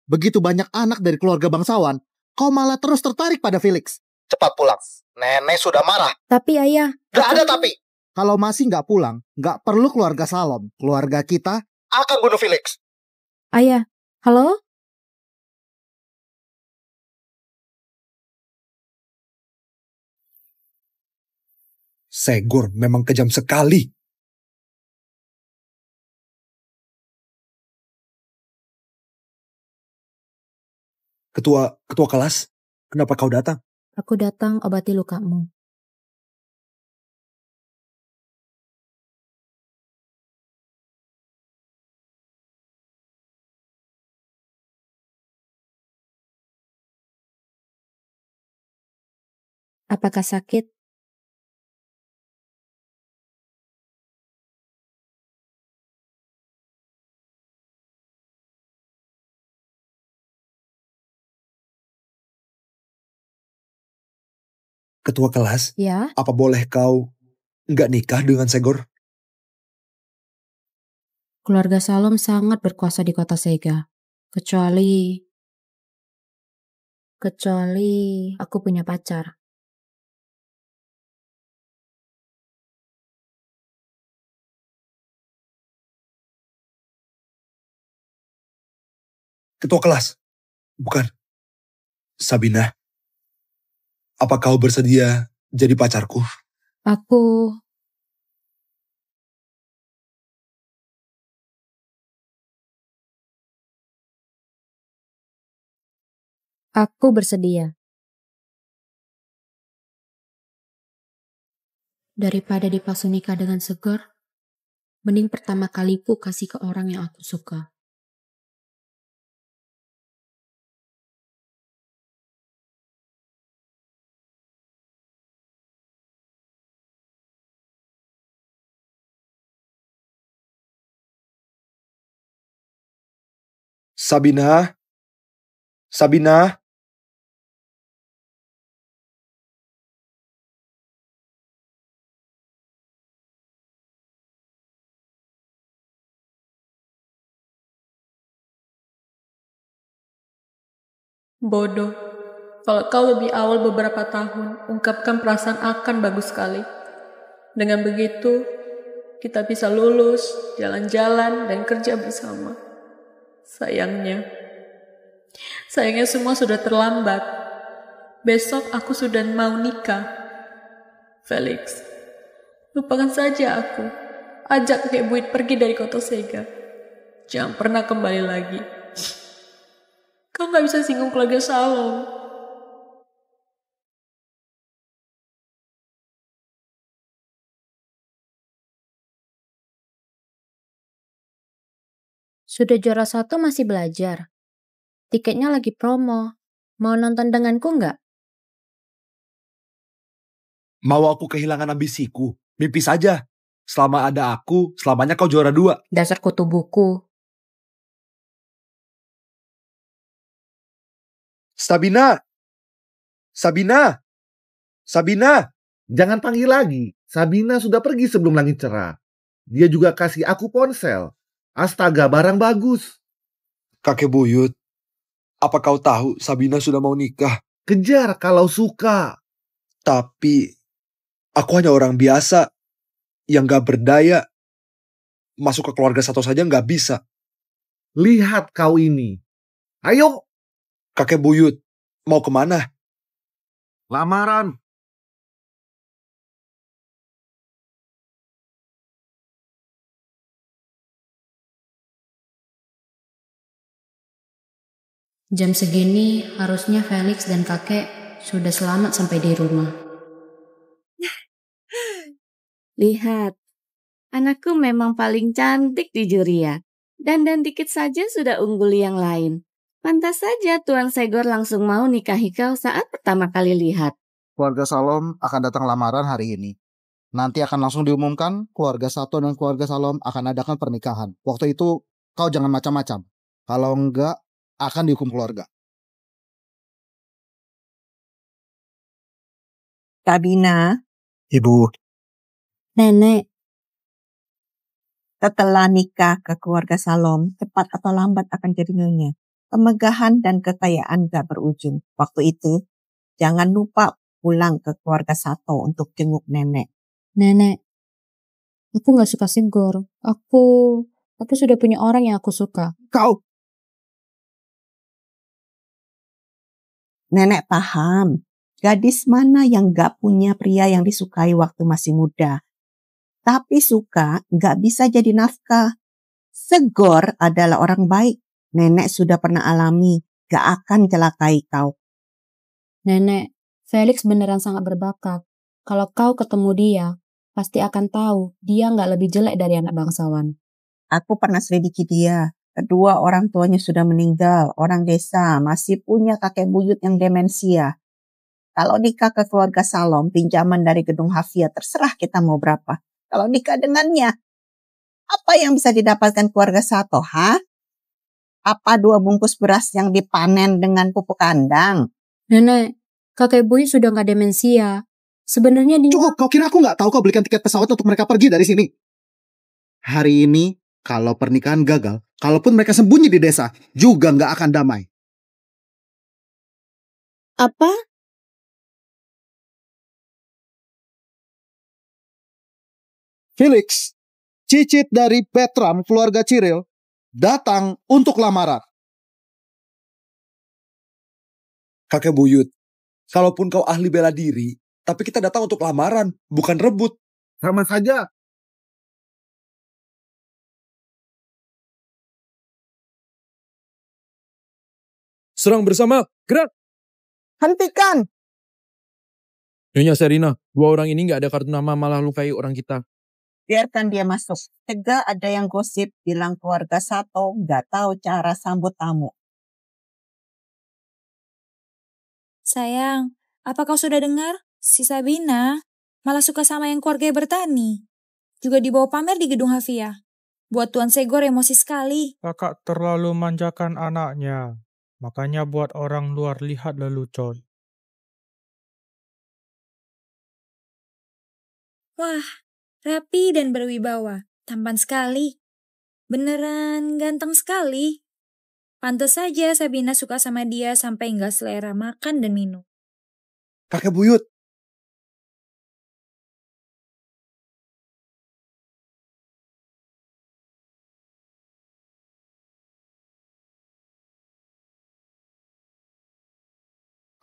Begitu banyak anak dari keluarga bangsawan, Kau malah terus tertarik pada Felix. Cepat pulang. Nenek sudah marah. Tapi ayah... Gak ada tapi. Kalau masih gak pulang, gak perlu keluarga Salom. Keluarga kita akan bunuh Felix. Ayah, halo? Segor memang kejam sekali. Ketua kelas, kenapa kau datang? Aku datang obati lukamu. Apakah sakit? Ketua kelas, Ya? apa boleh kau nggak nikah dengan Segor? Keluarga Salom sangat berkuasa di kota Sega. Kecuali aku punya pacar. Ketua kelas, bukan. Sabina, apa kau bersedia jadi pacarku? Aku bersedia. Daripada dipaksa nikah dengan Segor, mending pertama kaliku kasih ke orang yang aku suka. Sabina? Bodoh. Kalau kau lebih awal beberapa tahun, ungkapkan perasaan akan bagus sekali. Dengan begitu, kita bisa lulus, jalan-jalan, dan kerja bersama. Sayangnya semua sudah terlambat. Besok aku sudah mau nikah. Felix, lupakan saja aku. Ajak kakek Buit pergi dari kota Sega. Jangan pernah kembali lagi. Kau gak bisa singgung keluarga Salom. Sudah juara 1 masih belajar. Tiketnya lagi promo. Mau nonton denganku nggak? Mau aku kehilangan ambisiku? Mimpi saja. Selama ada aku, selamanya kau juara 2. Dasar kutu buku. Sabina! Jangan panggil lagi. Sabina sudah pergi sebelum langit cerah. Dia juga kasih aku ponsel. Astaga, barang bagus. Kakek Buyut, apa kau tahu Sabina sudah mau nikah? Kejar kalau suka. Tapi, aku hanya orang biasa yang gak berdaya. Masuk ke keluarga satu saja gak bisa. Lihat kau ini. Ayo. Kakek Buyut, mau kemana? Lamaran. Jam segini harusnya Felix dan kakek sudah selamat sampai di rumah. Lihat, anakku memang paling cantik di Juria. Dandan dikit saja sudah unggul yang lain. Pantas saja Tuan Segor langsung mau nikahi kau saat pertama kali lihat. Keluarga Salom akan datang lamaran hari ini. Nanti akan langsung diumumkan keluarga Sato dan keluarga Salom akan adakan pernikahan. Waktu itu kau jangan macam-macam. Kalau enggak, akan dihukum keluarga. Sabina. Ibu. Nenek. Setelah nikah ke keluarga Salom, cepat atau lambat akan jadi nyonya. kemegahan dan kekayaan gak berujung. Waktu itu, jangan lupa pulang ke keluarga Sato untuk jenguk nenek. Nenek, aku gak suka Segor. Aku sudah punya orang yang aku suka. Kau! Nenek paham, gadis mana yang gak punya pria yang disukai waktu masih muda. Tapi suka gak bisa jadi nafkah. Segor adalah orang baik. Nenek sudah pernah alami, gak akan celakai kau. Nenek, Felix beneran sangat berbakat. Kalau kau ketemu dia, pasti akan tahu dia gak lebih jelek dari anak bangsawan. Aku pernah selidiki dia. Kedua orang tuanya sudah meninggal. Orang desa masih punya kakek buyut yang demensia. Kalau nikah ke keluarga Salom, pinjaman dari gedung Hafia terserah kita mau berapa. Kalau nikah dengannya, apa yang bisa didapatkan keluarga Sato, ha? Apa 2 bungkus beras yang dipanen dengan pupuk kandang? Nenek, kakek buyut sudah gak demensia. Sebenarnya dia... Cukup, kau kira aku gak tahu kau belikan tiket pesawat untuk mereka pergi dari sini? Hari ini, kalau pernikahan gagal, kalaupun mereka sembunyi di desa, juga gak akan damai. Apa? Felix, cicit dari Bertram keluarga Cyril, datang untuk lamaran. Kakek buyut, kalaupun kau ahli bela diri, tapi kita datang untuk lamaran, bukan rebut. Sama saja. Serang bersama, gerak! Hentikan! Nyonya Serina, 2 orang ini gak ada kartu nama malah lukai orang kita. Biarkan dia masuk. Cegah ada yang gosip bilang keluarga Sato gak tahu cara sambut tamu. Sayang, apa kau sudah dengar? Si Sabina malah suka sama yang keluarga bertani. Juga dibawa pamer di gedung Hafia. Buat Tuan Segor emosi sekali. Kakak terlalu manjakan anaknya. Makanya buat orang luar lihat lelucon. Wah, rapi dan berwibawa. Tampan sekali. Beneran ganteng sekali. Pantes saja Sabina suka sama dia sampai nggak selera makan dan minum. Kakek buyut.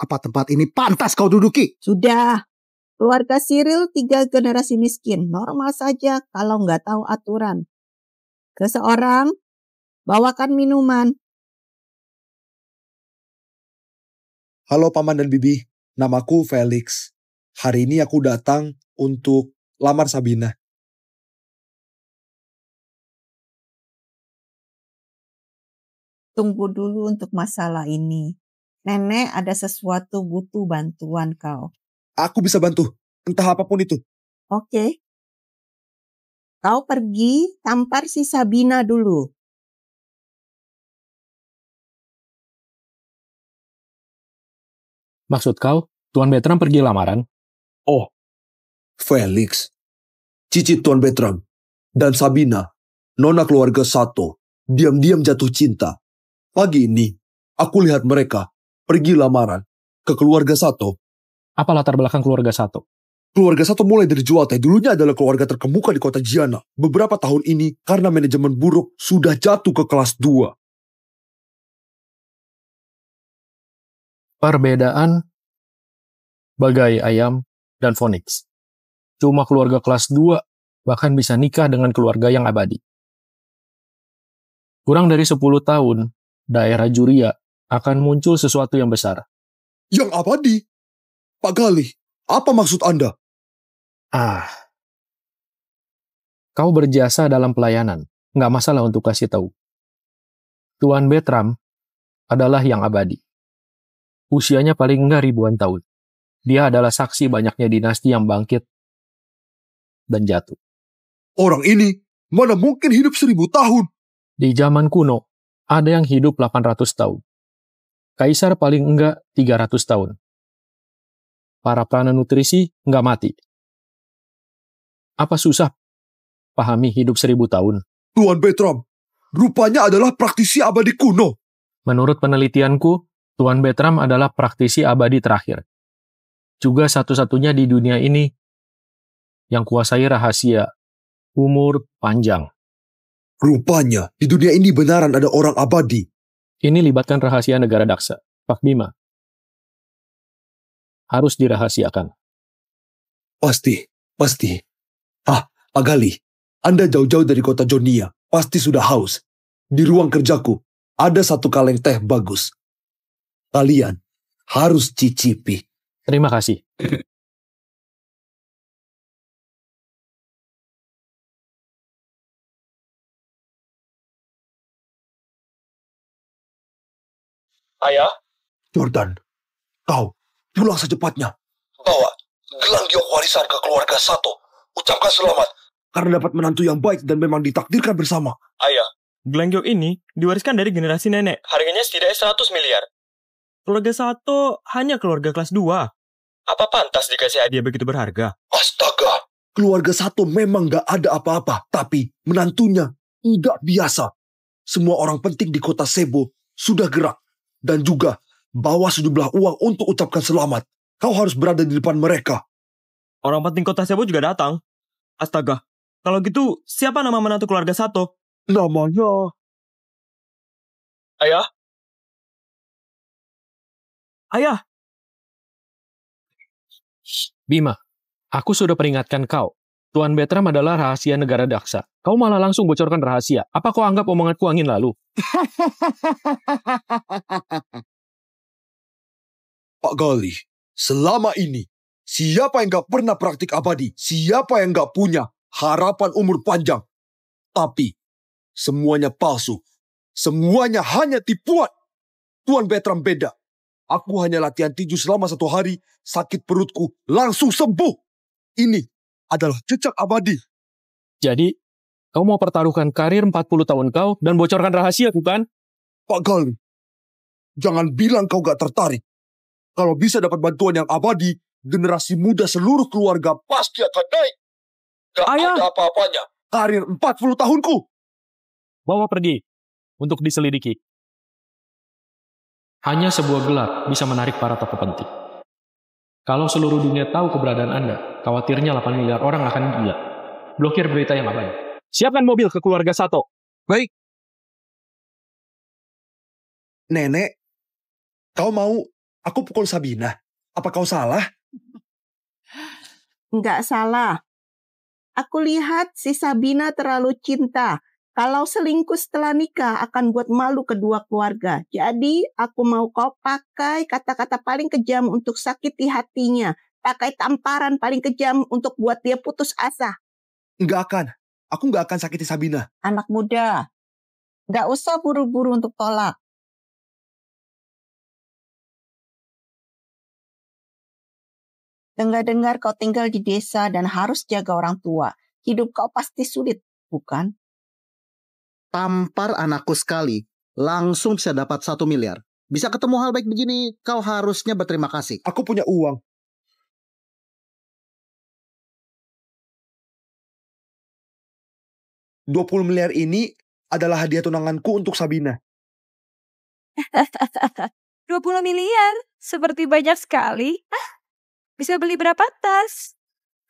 Apa tempat ini pantas kau duduki? Sudah. Keluarga Cyril 3 generasi miskin. Normal saja kalau nggak tahu aturan. Ke seorang, bawakan minuman. Halo Paman dan Bibi, namaku Felix. Hari ini aku datang untuk lamar Sabina. Tunggu dulu untuk masalah ini. Nenek ada sesuatu butuh bantuan kau. Aku bisa bantu, entah apapun itu. Oke. Kau pergi tampar si Sabina dulu. Maksud kau, Tuan Bertram pergi lamaran? Oh, Felix, cicit Tuan Bertram, dan Sabina, nona keluarga Sato, diam-diam jatuh cinta. Pagi ini, aku lihat mereka pergi lamaran ke keluarga Sato. Apa latar belakang keluarga Sato? Keluarga Sato mulai dari Juwate, dulunya adalah keluarga terkemuka di kota Jiana. Beberapa tahun ini, karena manajemen buruk, sudah jatuh ke kelas 2. Perbedaan bagai ayam dan Phoenix. Cuma keluarga kelas 2 bahkan bisa nikah dengan keluarga yang abadi. Kurang dari 10 tahun, daerah Juria akan muncul sesuatu yang besar. Yang abadi? Pak Galih, apa maksud Anda? Kau berjasa dalam pelayanan. Nggak masalah untuk kasih tahu. Tuan Bertram adalah yang abadi. Usianya paling nggak ribuan tahun. Dia adalah saksi banyaknya dinasti yang bangkit dan jatuh. Orang ini mana mungkin hidup 1000 tahun? Di zaman kuno, ada yang hidup 800 tahun. Kaisar paling enggak 300 tahun. Para pranutrisi nggak mati. Apa susah pahami hidup 1000 tahun? Tuan Bertram, rupanya adalah praktisi abadi kuno. Menurut penelitianku, Tuan Bertram adalah praktisi abadi terakhir. Juga satu-satunya di dunia ini yang kuasai rahasia umur panjang. Rupanya, di dunia ini benaran ada orang abadi. Ini libatkan rahasia negara Daksa. Pak Bima. Harus dirahasiakan. Pasti. Pak Gali, Anda jauh-jauh dari kota Jonia, pasti sudah haus. Di ruang kerjaku, ada satu kaleng teh bagus. Kalian harus cicipi. Terima kasih. Ayah? Jordan, kau pulang secepatnya. Bawa gelang giok warisan ke keluarga Sato. Ucapkan selamat karena dapat menantu yang baik dan memang ditakdirkan bersama. Ayah, gelang giok ini diwariskan dari generasi nenek. Harganya setidaknya 100 miliar. Keluarga Sato hanya keluarga kelas 2. Apa pantas dikasih hadiah begitu berharga? Astaga, keluarga Sato memang gak ada apa-apa. Tapi menantunya tidak biasa. Semua orang penting di kota Sebo sudah gerak. Dan juga bawa sejumlah uang untuk ucapkan selamat. Kau harus berada di depan mereka. Orang penting kota Sebo juga datang. Astaga, kalau gitu siapa nama menantu keluarga Sato? Namanya... Ayah? Ayah! Bima, aku sudah peringatkan kau. Tuan Bertram adalah rahasia negara Daksa. Kau malah langsung bocorkan rahasia. Apa kau anggap omonganku angin lalu? Pak Gali, selama ini, siapa yang gak pernah praktik abadi? Siapa yang gak punya harapan umur panjang? Tapi, semuanya palsu. Semuanya hanya tipuan. Tuan Bertram beda. Aku hanya latihan tinju selama 1 hari, sakit perutku langsung sembuh. Ini adalah jejak abadi. Jadi, kau mau pertaruhkan karir 40 tahun kau dan bocorkan rahasia, bukan? Pak Gali, jangan bilang kau gak tertarik. Kalau bisa dapat bantuan yang abadi, generasi muda seluruh keluarga pasti akan naik. Gak ada apa-apanya. Karir 40 tahunku. Bawa pergi untuk diselidiki. Hanya sebuah gelar bisa menarik para tokoh penting. Kalau seluruh dunia tahu keberadaan Anda, khawatirnya 8 miliar orang akan gila. Blokir berita yang abadi. Siapkan mobil ke keluarga Sato. Baik. Nenek, kau mau aku pukul Sabina? Apa kau salah? Nggak salah. Aku lihat si Sabina terlalu cinta. Kalau selingkuh setelah nikah akan buat malu kedua keluarga. Jadi aku mau kau pakai kata-kata paling kejam untuk sakiti hatinya. Pakai tamparan paling kejam untuk buat dia putus asa. Nggak akan. Aku nggak akan sakiti Sabina. Anak muda, nggak usah buru-buru untuk tolak. Dengar-dengar kau tinggal di desa dan harus jaga orang tua. Hidup kau pasti sulit, bukan? Tampar anakku sekali, langsung bisa dapat 1 miliar. Bisa ketemu hal baik begini, kau harusnya berterima kasih. Aku punya uang. $20 miliar ini adalah hadiah tunanganku untuk Sabina. 20 miliar? Seperti banyak sekali. Bisa beli berapa tas?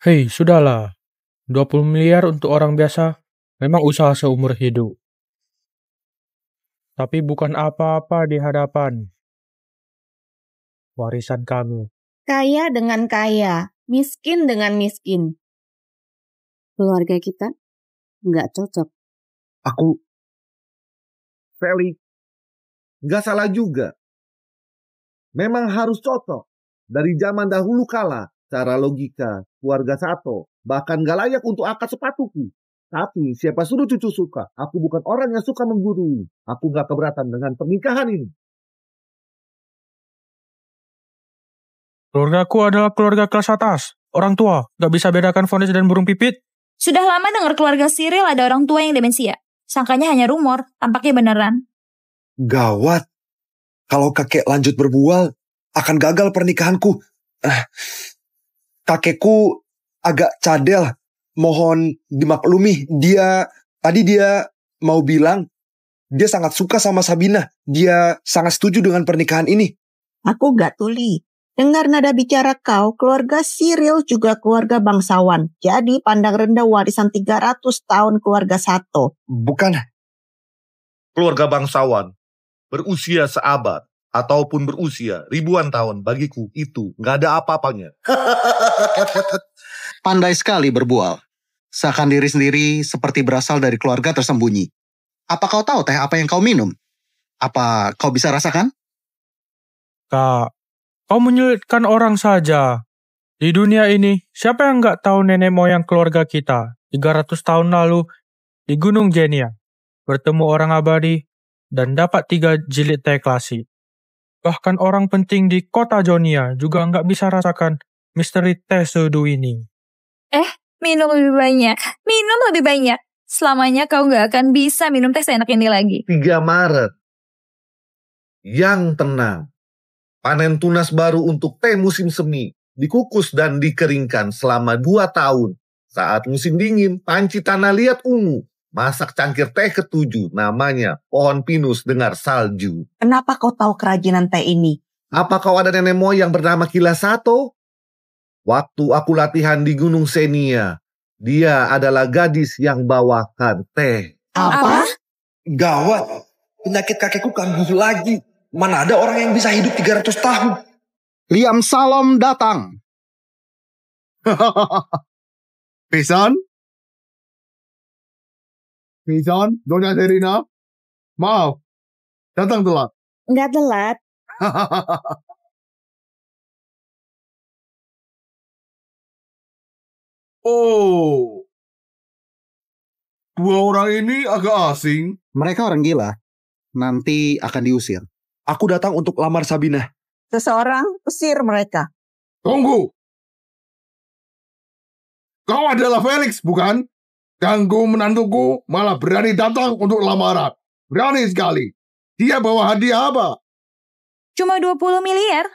Hei, sudahlah. 20 miliar untuk orang biasa memang usaha seumur hidup. Tapi bukan apa-apa di hadapan warisan kami. Kaya dengan kaya, miskin dengan miskin. Keluarga kita nggak cocok. Felix, nggak salah juga. Memang harus cocok. Dari zaman dahulu kala, cara logika keluarga Sato bahkan gak layak untuk akad sepatuku. Tapi siapa suruh cucu suka? Aku bukan orang yang suka menggurui. Aku gak keberatan dengan pernikahan ini. Keluargaku adalah keluarga kelas atas. Orang tua, gak bisa bedakan vonis dan burung pipit. Sudah lama dengar keluarga Cyril ada orang tua yang demensia. Sangkanya hanya rumor, tampaknya beneran. Gawat. Kalau kakek lanjut berbual, akan gagal pernikahanku. Kakekku agak cadel. Mohon dimaklumi, dia mau bilang Dia sangat suka sama Sabina. Dia sangat setuju dengan pernikahan ini. Aku gak tuli. Dengar nada bicara kau, keluarga Cyril juga keluarga bangsawan. Jadi pandang rendah warisan 300 tahun keluarga Sato. Bukan. Keluarga bangsawan berusia seabad ataupun berusia ribuan tahun, bagiku itu gak ada apa-apanya. Pandai sekali berbual. Seakan diri sendiri seperti berasal dari keluarga tersembunyi. Apa kau tahu teh apa yang kau minum? Apa kau bisa rasakan? Kak, kau menyulitkan orang saja. Di dunia ini, siapa yang nggak tahu nenek moyang keluarga kita 300 tahun lalu di Gunung Jenia, bertemu orang abadi, dan dapat 3 jilid teh klasik. Bahkan orang penting di kota Jonia juga nggak bisa rasakan misteri teh seduh ini. Minum lebih banyak. Minum lebih banyak. Selamanya kau nggak akan bisa minum teh seenak ini lagi. 3 Maret. Yang tenang. Panen tunas baru untuk teh musim semi. Dikukus dan dikeringkan selama 2 tahun. Saat musim dingin, panci tanah liat ungu. Masak cangkir teh ke-7, namanya pohon pinus dengar salju. Kenapa kau tahu kerajinan teh ini? Apa kau ada nenek moyang bernama Kila Sato? Waktu aku latihan di Gunung Senia, dia adalah gadis yang bawakan teh. Apa? Gawat, penyakit kakekku kambuh lagi. Mana ada orang yang bisa hidup 300 tahun. Liam Salom datang. Pisan, Nyonya Serina. Maaf, datang telat. Nggak telat. Oh, 2 orang ini agak asing. Mereka orang gila. Nanti akan diusir. Aku datang untuk lamar Sabina. Seseorang usir mereka. Tunggu. Kau adalah Felix, bukan? Ganggu menantuku, malah berani datang untuk lamaran. Berani sekali. Dia bawa hadiah apa? Cuma 20 miliar.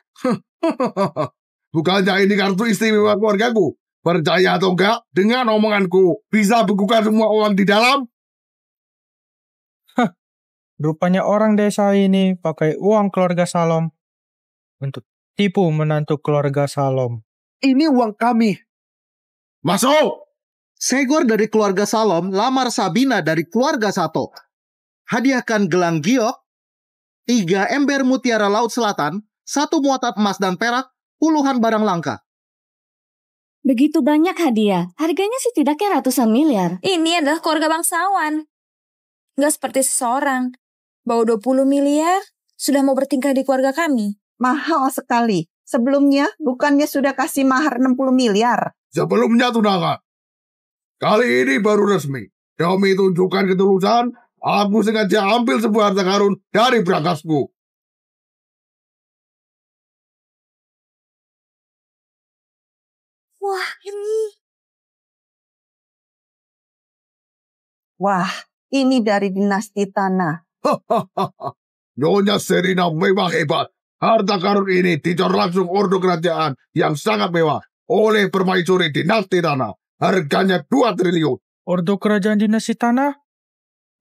Bukannya ini kartu istimewa keluargaku? Percaya atau enggak, dengan omonganku, bisa bekukan semua uang di dalam? Rupanya orang desa ini pakai uang keluarga Salom untuk tipu menantu keluarga Salom. Ini uang kami. Masuk! Segor dari keluarga Salom lamar Sabina dari keluarga Sato. Hadiahkan gelang giok, 3 ember mutiara laut selatan, 1 muatan emas dan perak, puluhan barang langka. Begitu banyak hadiah. Harganya setidaknya ratusan miliar. Ini adalah keluarga bangsawan. Nggak seperti seseorang. Bawa 20 miliar, sudah mau bertingkah di keluarga kami. Mahal sekali. Sebelumnya, bukannya sudah kasih mahar 60 miliar? Sebelumnya tunangan. Kali ini baru resmi. Demi tunjukkan ketulusan, aku sengaja ambil sebuah harta karun dari berangkasku. Wah, ini. Wah, ini dari dinasti tanah. Nyonya Serina memang hebat. Harta karun ini dicor langsung ordo kerajaan yang sangat mewah oleh permaisuri dinasti tanah. Harganya 2 triliun. Ordo kerajaan dinasti tanah?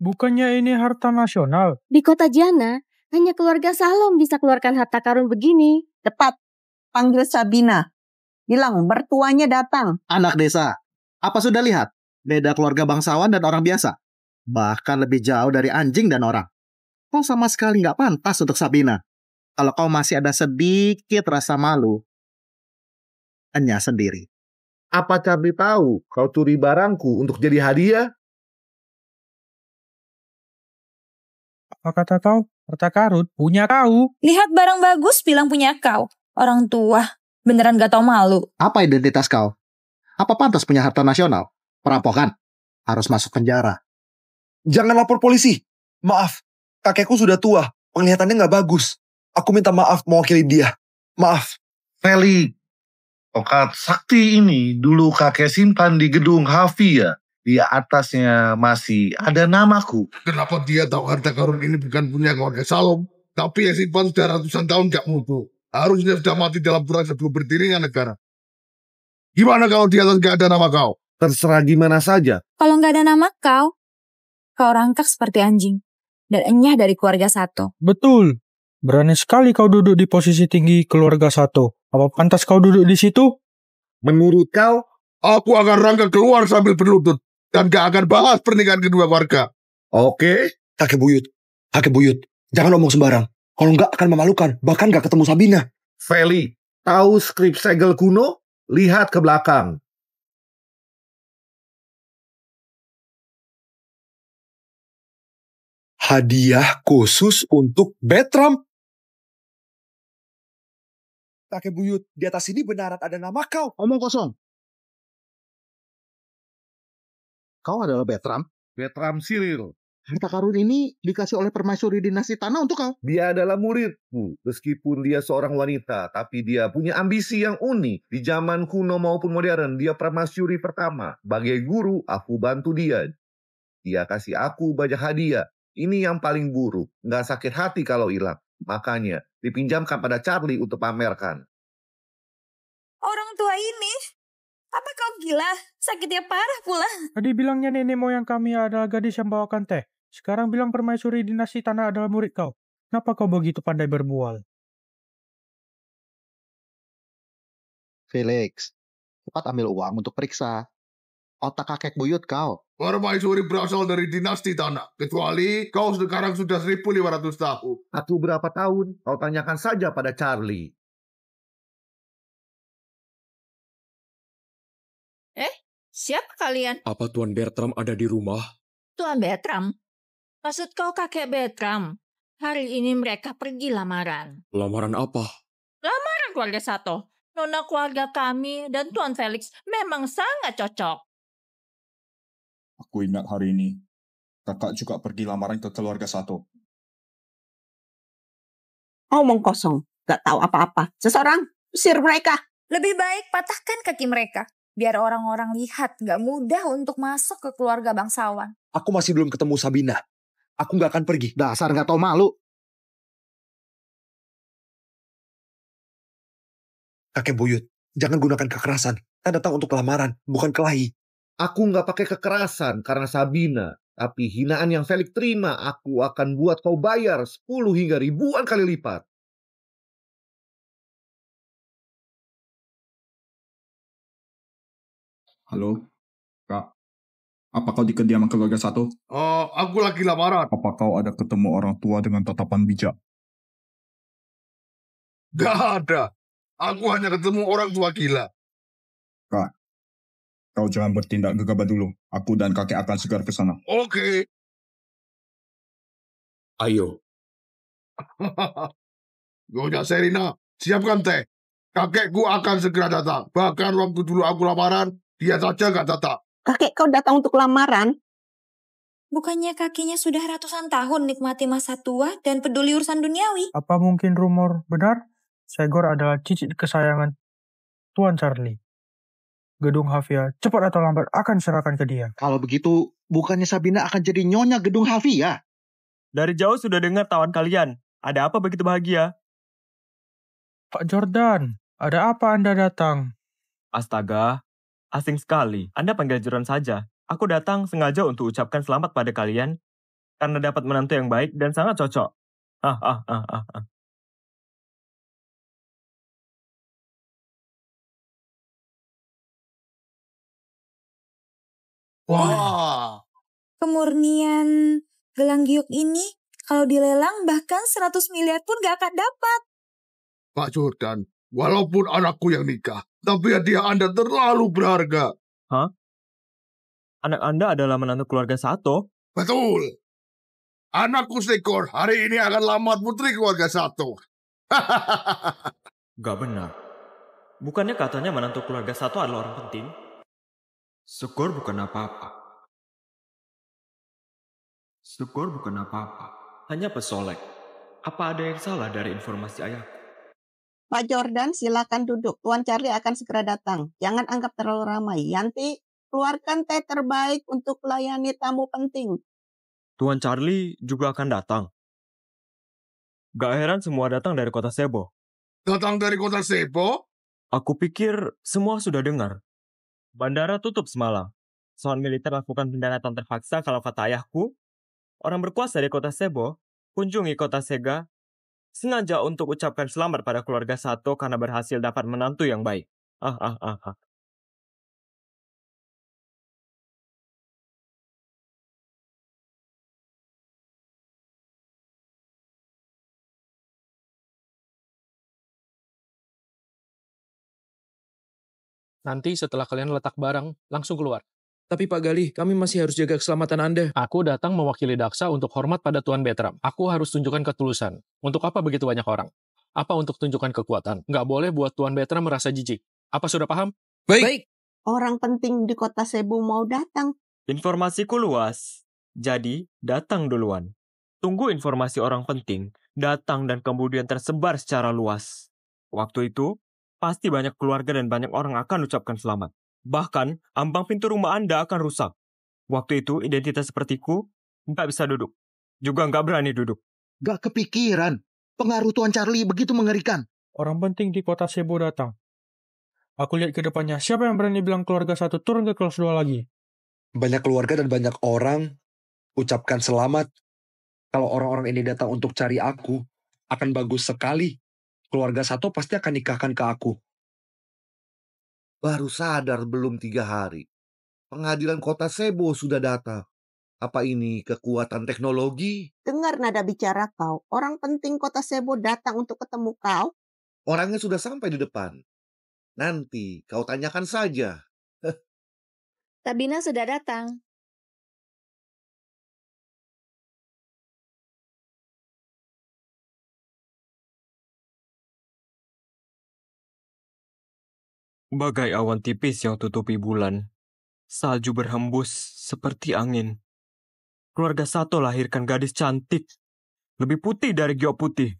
Bukannya ini harta nasional? Di kota Jana, hanya keluarga Salom bisa keluarkan harta karun begini. Cepat, panggil Sabina. Bilang mertuanya datang. Anak desa, apa sudah lihat? Beda keluarga bangsawan dan orang biasa. Bahkan lebih jauh dari anjing dan orang. Kau sama sekali nggak pantas untuk Sabina. Kalau kau masih ada sedikit rasa malu, hanya sendiri. Apa Charlie tahu kau curi barangku untuk jadi hadiah? Apa kata kau? Harta karun punya kau. Lihat barang bagus bilang punya kau. Orang tua. Beneran gak tau malu. Apa identitas kau? Apa pantas punya harta nasional? Perampokan? Harus masuk penjara. Jangan lapor polisi. Maaf, kakekku sudah tua. Penglihatannya nggak bagus. Aku minta maaf mewakili dia. Maaf. Feli, tongkat sakti ini dulu kakek simpan di gedung Hafia. Di atasnya masih ada namaku. Kenapa dia tahu harta karun ini bukan punya keluarga Salom? Tapi yang simpan sudah ratusan tahun gak mutu. Harusnya sudah mati dalam perang sebelum berdirinya negara. Gimana kalau di atas gak ada nama kau? Terserah gimana saja. Kalau gak ada nama kau rangkak seperti anjing. dan enyah dari keluarga Sato. Betul. Berani sekali kau duduk di posisi tinggi keluarga Sato. Apa pantas kau duduk di situ? Menurut kau, Aku akan rangka keluar sambil berlutut dan gak akan bahas pernikahan kedua warga. oke? Kakek buyut, jangan ngomong sembarang. Kalau nggak akan memalukan, bahkan nggak ketemu Sabina. Feli, tahu skrip segel kuno? Lihat ke belakang. Hadiah khusus untuk Bertram. Kakek buyut, di atas ini benaran ada nama kau. Omong kosong. Kau adalah Bertram? Bertram Cyril. Harta karun ini dikasih oleh permaisuri dinasti tanah untuk kau. Dia adalah muridku. Meskipun dia seorang wanita, tapi dia punya ambisi yang unik. Di zaman kuno maupun modern, dia permaisuri pertama. Sebagai guru, aku bantu dia. Dia kasih aku banyak hadiah. Ini yang paling buruk. Nggak sakit hati kalau hilang. Makanya, dipinjamkan pada Charlie untuk pamerkan. Orang tua ini, apa kau gila? Sakitnya parah pula. Tadi bilangnya nenek moyang kami adalah gadis yang bawakan teh. Sekarang bilang permaisuri dinasti tanah adalah murid kau. Kenapa kau begitu pandai berbual? Felix, cepat ambil uang untuk periksa. Otak kakek buyut kau. Permaisuri berasal dari dinasti tanah. Kecuali kau sekarang sudah 1500 tahun. Aku berapa tahun? Kau tanyakan saja pada Charlie. Siapa kalian? Apa Tuan Bertram ada di rumah? Tuan Bertram? Maksud kau kakek Bertram? Hari ini mereka pergi lamaran. Lamaran apa? Lamaran keluarga Sato. Nona keluarga kami dan Tuan Felix memang sangat cocok. Aku ingat hari ini. Kakak juga pergi lamaran ke keluarga Sato. Omong kosong, gak tahu apa-apa. Seseorang, usir mereka. Lebih baik patahkan kaki mereka. Biar orang-orang lihat gak mudah untuk masuk ke keluarga bangsawan. Aku masih belum ketemu Sabina. Aku nggak akan pergi. Dasar gak tahu malu. Kakek buyut, jangan gunakan kekerasan. Kita datang untuk lamaran, bukan kelahi. Aku nggak pakai kekerasan karena Sabina. Tapi hinaan yang Felix terima, aku akan buat kau bayar 10 hingga ribuan kali lipat. Halo, Kak. Apa kau di kediaman keluarga Sato? Aku lagi lamaran. Apa kau ada ketemu orang tua dengan tatapan bijak? Gak ada. Aku hanya ketemu orang tua gila. Kak, kau jangan bertindak gegabah dulu. Aku dan kakek akan segera ke sana. Oke. Ayo. Nyonya Serina, siapkan teh. Kakekku akan segera datang. Bahkan waktu dulu aku lamaran, dia saja gak datang. Kakek kau datang untuk lamaran? Bukannya kakinya sudah ratusan tahun nikmati masa tua dan peduli urusan duniawi? Apa mungkin rumor benar? Segor adalah cicit kesayangan Tuan Charlie. Gedung Havia cepat atau lambat akan serahkan ke dia. Kalau begitu, bukannya Sabina akan jadi nyonya Gedung Havia? Dari jauh sudah dengar tawan kalian. Ada apa begitu bahagia? Pak Jordan, ada apa Anda datang? Astaga, asing sekali. Anda panggil Jordan saja. Aku datang sengaja untuk ucapkan selamat pada kalian karena dapat menantu yang baik dan sangat cocok. Wah. Kemurnian gelang giok ini kalau dilelang bahkan 100 miliar pun gak akan dapat. Pak Jordan, walaupun anakku yang nikah, tapi hadiah Anda terlalu berharga. Hah? Anak Anda adalah menantu keluarga Sato? Betul. Anakku Sekor hari ini akan lamar putri keluarga Sato. Gak benar. Bukannya katanya menantu keluarga Sato adalah orang penting? Syukur bukan apa-apa. Syukur bukan apa-apa. Hanya pesolek. Apa ada yang salah dari informasi ayahku? Pak Jordan, silakan duduk. Tuan Charlie akan segera datang. Jangan anggap terlalu ramai. Yanti, keluarkan teh terbaik untuk melayani tamu penting. Tuan Charlie juga akan datang. Gak heran semua datang dari kota Sebo. Datang dari kota Sebo? Aku pikir semua sudah dengar. Bandara tutup semalam. Soal militer lakukan pendaratan terpaksa kalau kata ayahku, orang berkuasa di kota Sebo kunjungi kota Sega sengaja untuk ucapkan selamat pada keluarga Sato karena berhasil dapat menantu yang baik. Nanti setelah kalian letak barang, langsung keluar. Tapi Pak Galih, kami masih harus jaga keselamatan Anda. Aku datang mewakili Daksa untuk hormat pada Tuan Bertram. Aku harus tunjukkan ketulusan. Untuk apa begitu banyak orang? Apa untuk tunjukkan kekuatan? Nggak boleh buat Tuan Bertram merasa jijik. Apa sudah paham? Baik. Orang penting di kota Cebu mau datang. Informasiku luas, jadi datang duluan. Tunggu informasi orang penting, datang dan kemudian tersebar secara luas. Waktu itu, pasti banyak keluarga dan banyak orang akan ucapkan selamat. Bahkan, ambang pintu rumah Anda akan rusak. Waktu itu, identitas sepertiku nggak bisa duduk. Juga nggak berani duduk. Gak kepikiran. Pengaruh Tuan Charlie begitu mengerikan. Orang penting di kota Cebu datang. Aku lihat ke depannya, siapa yang berani bilang keluarga 1 turun ke kelas 2 lagi? Banyak keluarga dan banyak orang ucapkan selamat. Kalau orang-orang ini datang untuk cari aku, akan bagus sekali. Keluarga Sato pasti akan nikahkan ke aku. Baru sadar belum 3 hari. Pengadilan kota Cebu sudah datang. Apa ini kekuatan teknologi? Dengar nada bicara kau. Orang penting kota Cebu datang untuk ketemu kau. Orangnya sudah sampai di depan. Nanti kau tanyakan saja. Sabina sudah datang. Bagai awan tipis yang tutupi bulan, salju berhembus seperti angin. Keluarga Sato lahirkan gadis cantik, lebih putih dari giok putih.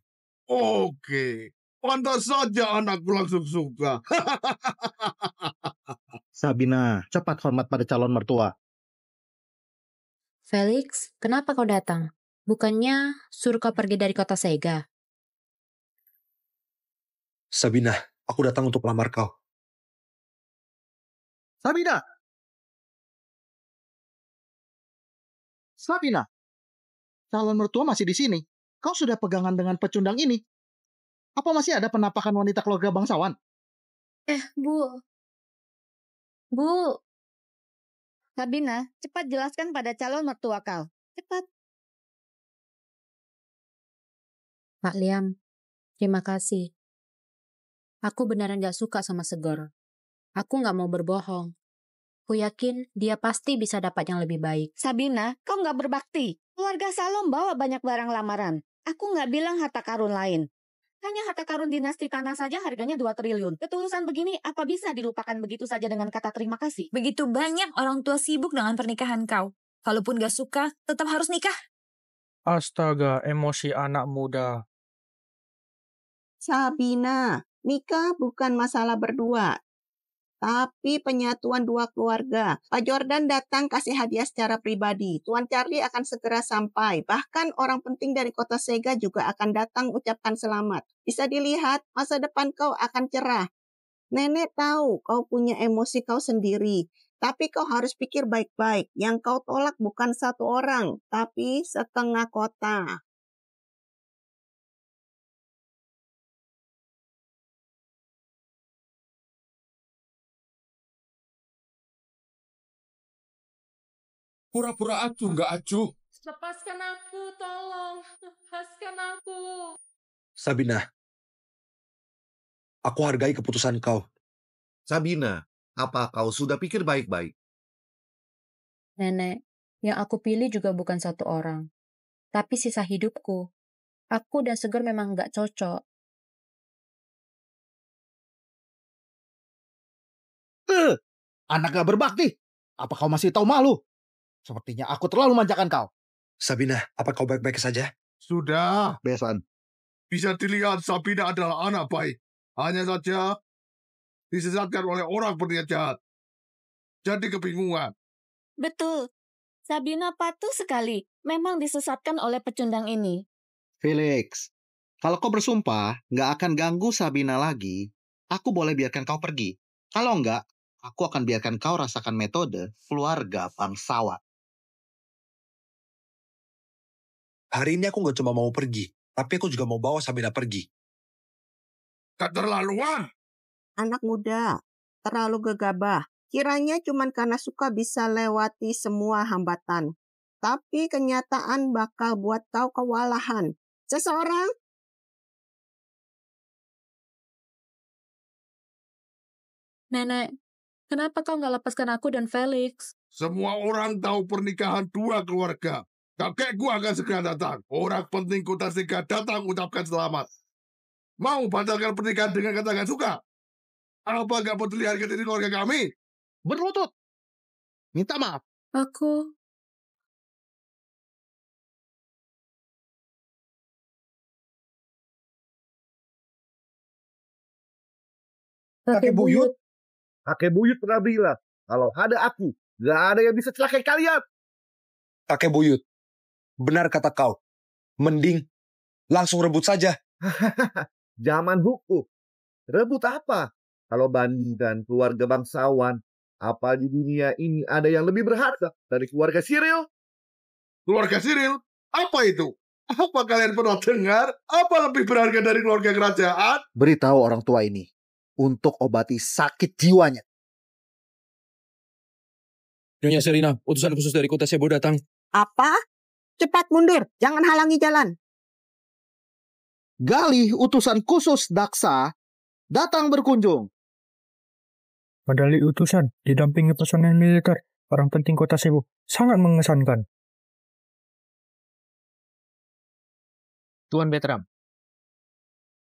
Oke, pantas saja anakku langsung suka. Sabina, cepat hormat pada calon mertua. Felix, kenapa kau datang? Bukannya suruh kau pergi dari kota Sega? Sabina, aku datang untuk melamar kau. Sabina! Sabina! Calon mertua masih di sini. Kau sudah pegangan dengan pecundang ini. Apa masih ada penampakan wanita keluarga bangsawan? Bu. Bu. Sabina, cepat jelaskan pada calon mertua kau. Cepat. Pak Liam, terima kasih. Aku beneran gak suka sama Segor. Aku gak mau berbohong. Aku yakin dia pasti bisa dapat yang lebih baik. Sabina, kau gak berbakti. Keluarga Salom bawa banyak barang lamaran. Aku gak bilang harta karun lain. Hanya harta karun dinasti tanah saja harganya 2 triliun. Ketulusan begini apa bisa dilupakan begitu saja dengan kata terima kasih? Begitu banyak orang tua sibuk dengan pernikahan kau. Kalaupun gak suka, tetap harus nikah. Astaga, emosi anak muda. Sabina, nikah bukan masalah berdua, tapi penyatuan 2 keluarga. Pak Jordan datang kasih hadiah secara pribadi. Tuan Charlie akan segera sampai. Bahkan orang penting dari kota Sega juga akan datang ucapkan selamat. Bisa dilihat, masa depan kau akan cerah. Nenek tahu kau punya emosi kau sendiri. Tapi kau harus pikir baik-baik. Yang kau tolak bukan 1 orang, tapi setengah kota. Pura-pura acuh nggak acuh. Lepaskan aku, tolong. Lepaskan aku. Sabina, aku hargai keputusan kau. Sabina, apa kau sudah pikir baik-baik? Nenek, yang aku pilih juga bukan 1 orang. Tapi sisa hidupku. Aku dan Segor memang gak cocok. Anak gak berbakti. Apa kau masih tahu malu? Sepertinya aku terlalu manjakan kau. Sabina, apa kau baik-baik saja? Sudah. Besan. Bisa dilihat Sabina adalah anak baik. Hanya saja disesatkan oleh orang berniat jahat. Jadi kebingungan. Betul. Sabina patuh sekali. Memang disesatkan oleh pecundang ini. Felix, kalau kau bersumpah nggak akan ganggu Sabina lagi, aku boleh biarkan kau pergi. Kalau enggak, aku akan biarkan kau rasakan metode keluarga bangsawan. Hari ini aku gak cuma mau pergi, tapi aku juga mau bawa Sabina pergi. Keterlaluan! Anak muda, terlalu gegabah. Kiranya cuma karena suka bisa lewati semua hambatan. Tapi kenyataan bakal buat kau kewalahan. Seseorang Nenek, kenapa kau nggak lepaskan aku dan Felix? Semua orang tahu pernikahan dua keluarga. Kakekku akan segera datang. Orang penting kota Sega datang ucapkan selamat. Mau batalkan pernikahan dengan kata gak suka? Apa gak peduli harga diri keluarga kami? Berlutut. Minta maaf. Aku... Kakek buyut. Kakek buyut pernah bilang, kalau ada aku, gak ada yang bisa celakai kalian. Kakek buyut, benar kata kau. Mending langsung rebut saja. Zaman hukum. Rebut apa? Kalau bandingkan keluarga bangsawan, apa di dunia ini ada yang lebih berharga dari keluarga Siril? Keluarga Siril? Apa itu? Apa kalian pernah dengar? Apa lebih berharga dari keluarga kerajaan? Beritahu orang tua ini untuk obati sakit jiwanya. Nyonya Serina, utusan khusus dari kota Sebo datang. apa? Cepat mundur, jangan halangi jalan. Galih utusan khusus Daksa datang berkunjung. Medali utusan didampingi personel militer, orang penting kota Sebo. Sangat mengesankan. Tuan Bertram.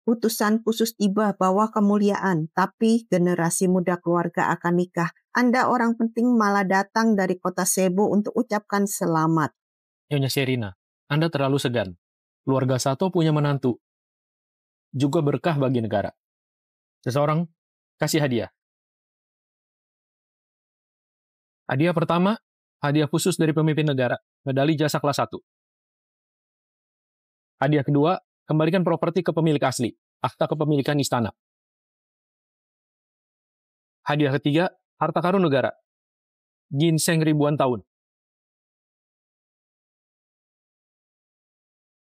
Utusan khusus tiba bawa kemuliaan, tapi generasi muda keluarga akan nikah. Anda orang penting malah datang dari kota Sebo untuk ucapkan selamat. Nyonya Serina, Anda terlalu segan. Keluarga Sato punya menantu. Juga berkah bagi negara. Seseorang kasih hadiah. Hadiah pertama, hadiah khusus dari pemimpin negara, medali jasa kelas 1. Hadiah kedua, kembalikan properti ke pemilik asli, akta kepemilikan istana. Hadiah ketiga, harta karun negara, ginseng ribuan tahun.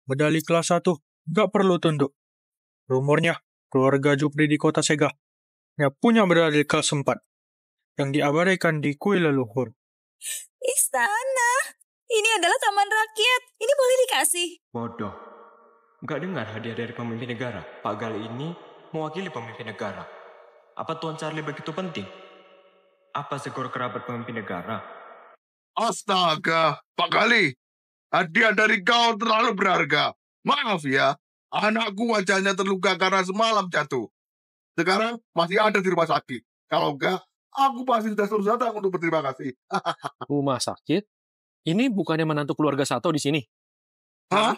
Medali kelas 1, gak perlu tunduk. Rumornya, keluarga Jupri di kota Sega punya medali kelas 4 yang diabadikan di kuil leluhur. Istana! Ini adalah taman rakyat. Ini boleh dikasih. Bodoh. Nggak dengar hadiah dari pemimpin negara. Pak Gali ini mewakili pemimpin negara. Apa Tuan Charlie begitu penting? Apa Segor kerabat pemimpin negara? Astaga, Pak Gali. Hadiah dari kau terlalu berharga. Maaf ya, anakku wajahnya terluka karena semalam jatuh. Sekarang masih ada di rumah sakit. Kalau enggak, aku pasti sudah suruh datang untuk berterima kasih. Rumah sakit? Ini bukannya menantu keluarga Sato di sini? Hah?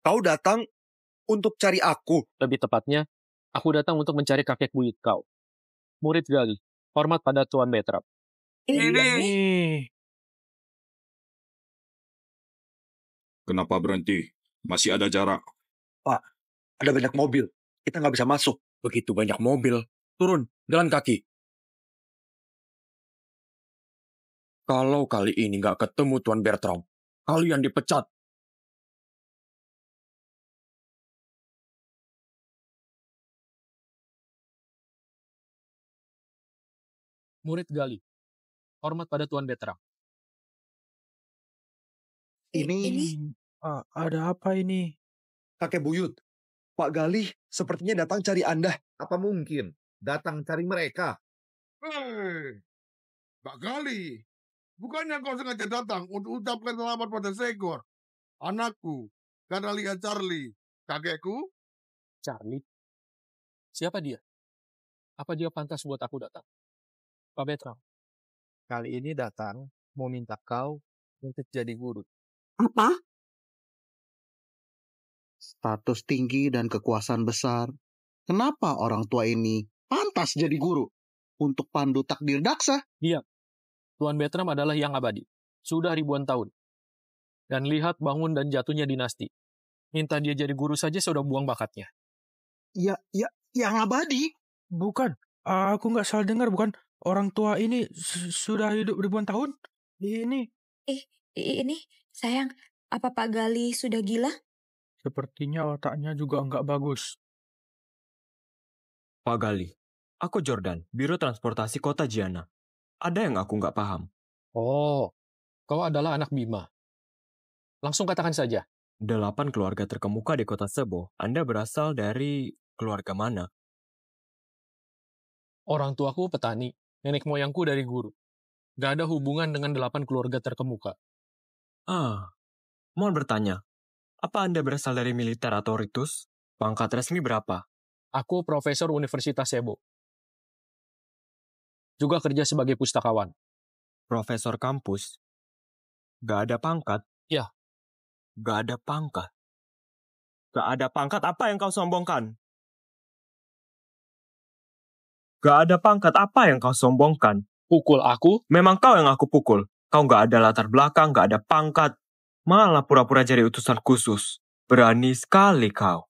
Kau datang untuk cari aku? Lebih tepatnya, aku datang untuk mencari kakek buyut kau. Murid Gali, hormat pada Tuan Bertram. Ini. Kenapa berhenti? Masih ada jarak. Pak, ada banyak mobil. Kita nggak bisa masuk. Begitu banyak mobil. Turun, jalan kaki. Kalau kali ini nggak ketemu Tuan Bertram, kalian dipecat. Murid Gali, hormat pada Tuan Bertram. Ada apa ini? Kakek buyut, Pak Galih sepertinya datang cari Anda. Apa mungkin datang cari mereka? Hei, Pak Gali. Bukannya kau sengaja datang untuk ucapkan selamat pada Segor, anakku, karena lihat Charlie, kakekku? Charlie? Siapa dia? Apa dia pantas buat aku datang? Pak Bertram. Kali ini datang mau minta kau untuk jadi guru. Apa? Status tinggi dan kekuasaan besar. Kenapa orang tua ini pantas jadi guru? Untuk pandu takdir Daksa? Iya. Tuan Bertram adalah yang abadi. Sudah ribuan tahun. Dan lihat bangun dan jatuhnya dinasti. Minta dia jadi guru saja sudah buang bakatnya. Ya, yang abadi? Bukan. Aku nggak salah dengar, bukan? Orang tua ini sudah hidup ribuan tahun? Ini. Ini, sayang, Apa Pak Gali sudah gila? Sepertinya otaknya juga nggak bagus. Pak Gali, aku Jordan, Biro Transportasi Kota Jiana. Ada yang aku nggak paham. Oh, kau adalah anak Bima. Langsung katakan saja. 8 keluarga terkemuka di kota Sebo. Anda berasal dari keluarga mana? Orang tuaku petani, nenek moyangku dari guru. Gak ada hubungan dengan 8 keluarga terkemuka. Mohon bertanya, apa Anda berasal dari militer atau ritus? Pangkat resmi berapa? Aku profesor Universitas Sebo. Juga kerja sebagai pustakawan. Profesor kampus? Gak ada pangkat? Ya. Gak ada pangkat? Gak ada pangkat, apa yang kau sombongkan? Gak ada pangkat, apa yang kau sombongkan? Pukul aku? Memang kau yang aku pukul. Kau gak ada latar belakang, gak ada pangkat. Malah pura-pura jadi utusan khusus. Berani sekali kau.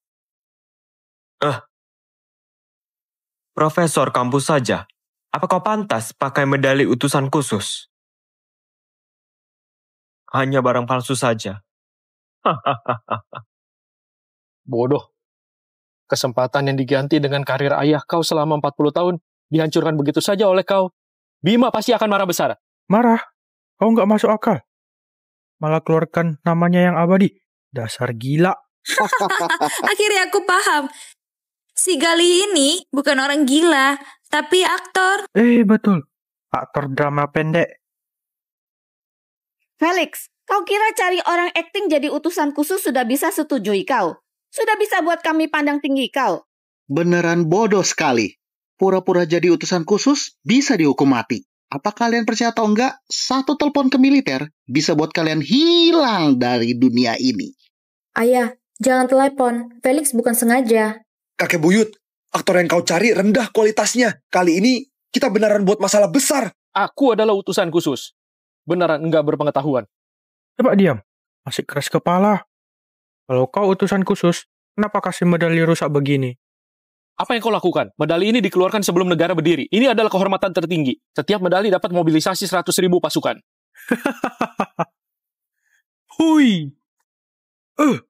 Profesor kampus saja. Apa kau pantas pakai medali utusan khusus? Hanya barang palsu saja. Bodoh. Kesempatan yang diganti dengan karir ayah kau selama 40 tahun dihancurkan begitu saja oleh kau. Bima pasti akan marah besar. Marah? Kau nggak masuk akal. Malah keluarkan namanya yang abadi. Dasar gila. Akhirnya aku paham. Si Gali ini bukan orang gila, tapi aktor. Betul. Aktor drama pendek. Felix, kau kira cari orang akting jadi utusan khusus sudah bisa setujui kau? Sudah bisa buat kami pandang tinggi kau? Beneran bodoh sekali. Pura-pura jadi utusan khusus bisa dihukum mati. Apa kalian percaya atau enggak, satu telepon ke militer bisa buat kalian hilang dari dunia ini. Ayah, jangan telepon. Felix bukan sengaja. Kakek buyut, aktor yang kau cari rendah kualitasnya. Kali ini kita beneran buat masalah besar. Aku adalah utusan khusus. Beneran enggak berpengetahuan. Coba diam. Masih keras kepala. Kalau kau utusan khusus, kenapa kasih medali rusak begini? Apa yang kau lakukan? Medali ini dikeluarkan sebelum negara berdiri. Ini adalah kehormatan tertinggi. Setiap medali dapat mobilisasi 100.000 pasukan. Hui. 300.000.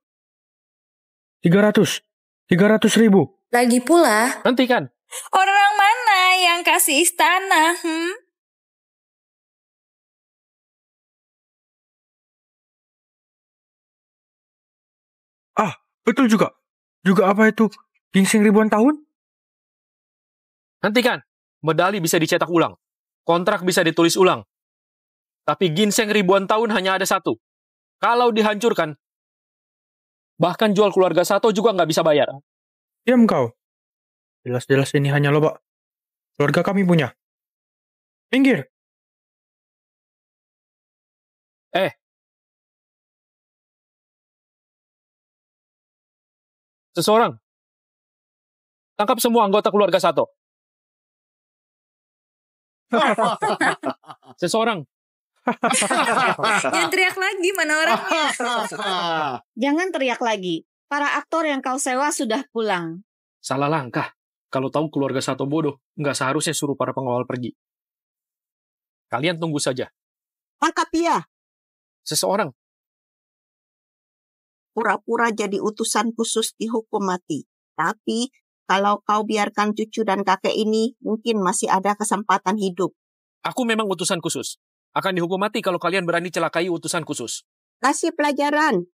Lagi pula. Hentikan. Orang mana yang kasih istana? Betul juga. Juga apa itu? Ginseng ribuan tahun? Hentikan. Medali bisa dicetak ulang. Kontrak bisa ditulis ulang. Tapi ginseng ribuan tahun hanya ada satu. Kalau dihancurkan, bahkan jual keluarga Sato juga nggak bisa bayar. Diam kau. Jelas-jelas ini hanya lobak. Keluarga kami punya. Minggir. Seseorang. Tangkap semua anggota keluarga Sato. Seseorang. Jangan teriak lagi, mana orangnya? Jangan teriak lagi. Para aktor yang kau sewa sudah pulang. Salah langkah. Kalau tahu keluarga Sato bodoh, nggak seharusnya suruh para pengawal pergi. Kalian tunggu saja. Tangkap dia. Seseorang. Pura-pura jadi utusan khusus dihukum mati. Tapi kalau kau biarkan cucu dan kakek ini, mungkin masih ada kesempatan hidup. Aku memang utusan khusus. Akan dihukum mati kalau kalian berani celakai utusan khusus. Kasih pelajaran.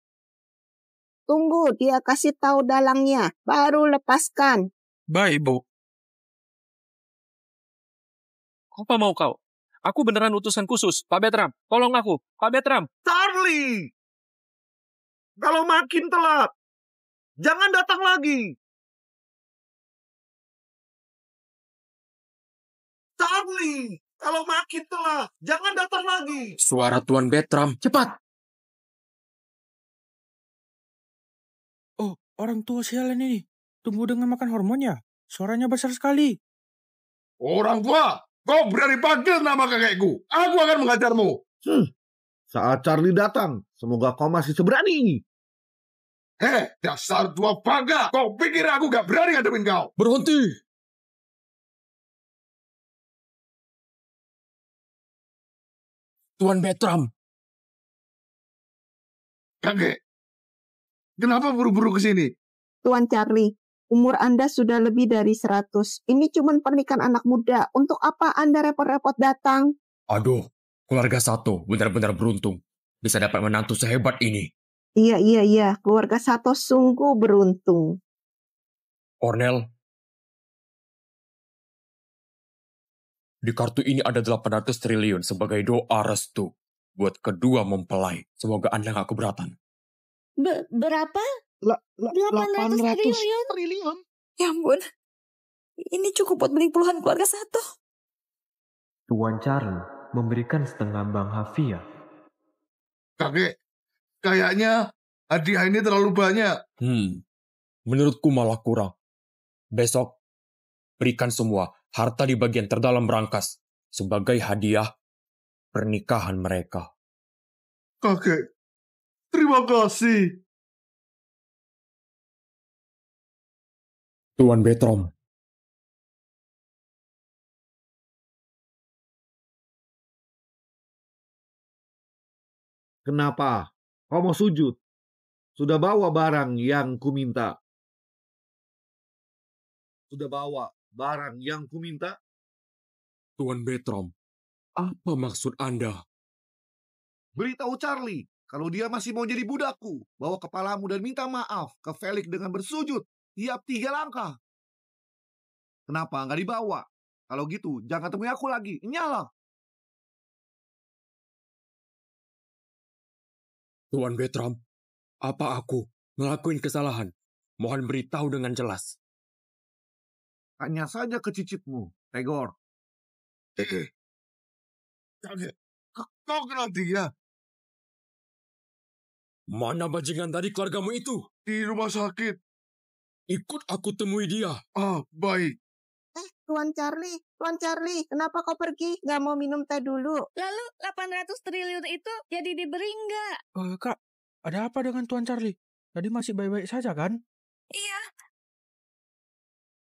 Tunggu dia kasih tahu dalangnya, baru lepaskan. Baik, Bu. Apa mau kau? Aku beneran utusan khusus. Pak Betram, tolong aku. Pak Betram. Charlie! Kalau makin telat, jangan datang lagi. Charlie! Kalau makin telat, jangan datang lagi. Suara Tuan Betram, cepat! Oh, orang tua sialan ini. Tumbuh dengan makan hormonnya. Suaranya besar sekali. Orang tua, kau berani panggil nama kakekku. Aku akan mengajarmu. Saat Charlie datang, semoga kau masih seberani ini. Dasar tua bangga. Kau pikir aku gak berani ngadepin kau? Berhenti! Tuan Betram. Kakek, kenapa buru-buru ke sini? Tuan Charlie, umur Anda sudah lebih dari 100. Ini cuma pernikahan anak muda. Untuk apa Anda repot-repot datang? Aduh, keluarga Sato benar-benar beruntung bisa dapat menantu sehebat ini. Iya. Keluarga Sato sungguh beruntung. Ornel, di kartu ini ada 800 triliun sebagai doa restu buat kedua mempelai. Semoga Anda gak keberatan. Berapa? 800 triliun. triliun. Ya ampun. Ini cukup buat beli puluhan keluarga Sato. Tuan Charlie memberikan setengah Bank Hafia. Kakek, kayaknya hadiah ini terlalu banyak. Menurutku malah kurang. Besok, berikan semua harta di bagian terdalam berangkas sebagai hadiah pernikahan mereka. Kakek, terima kasih. Tuan Bertram, Kenapa? Kau mau sujud? Sudah bawa barang yang kuminta. Tuan Bertram, apa maksud Anda? Beritahu Charlie, kalau dia masih mau jadi budakku, bawa kepalamu dan minta maaf ke Felix dengan bersujud tiap 3 langkah. Kenapa nggak dibawa? Kalau gitu, jangan temui aku lagi. Nyala. Tuan Bertram, apa aku ngelakuin kesalahan? Mohon beritahu dengan jelas. Tanya saja ke cicitmu, Tegor. Kakek, kau kenal dia? Mana bajingan tadi keluargamu itu? Di rumah sakit. Ikut aku temui dia. Baik. Tuan Charlie, kenapa kau pergi? Gak mau minum teh dulu? Lalu 800 triliun itu jadi diberi nggak? Kak, ada apa dengan Tuan Charlie? Tadi masih baik-baik saja kan? Iya.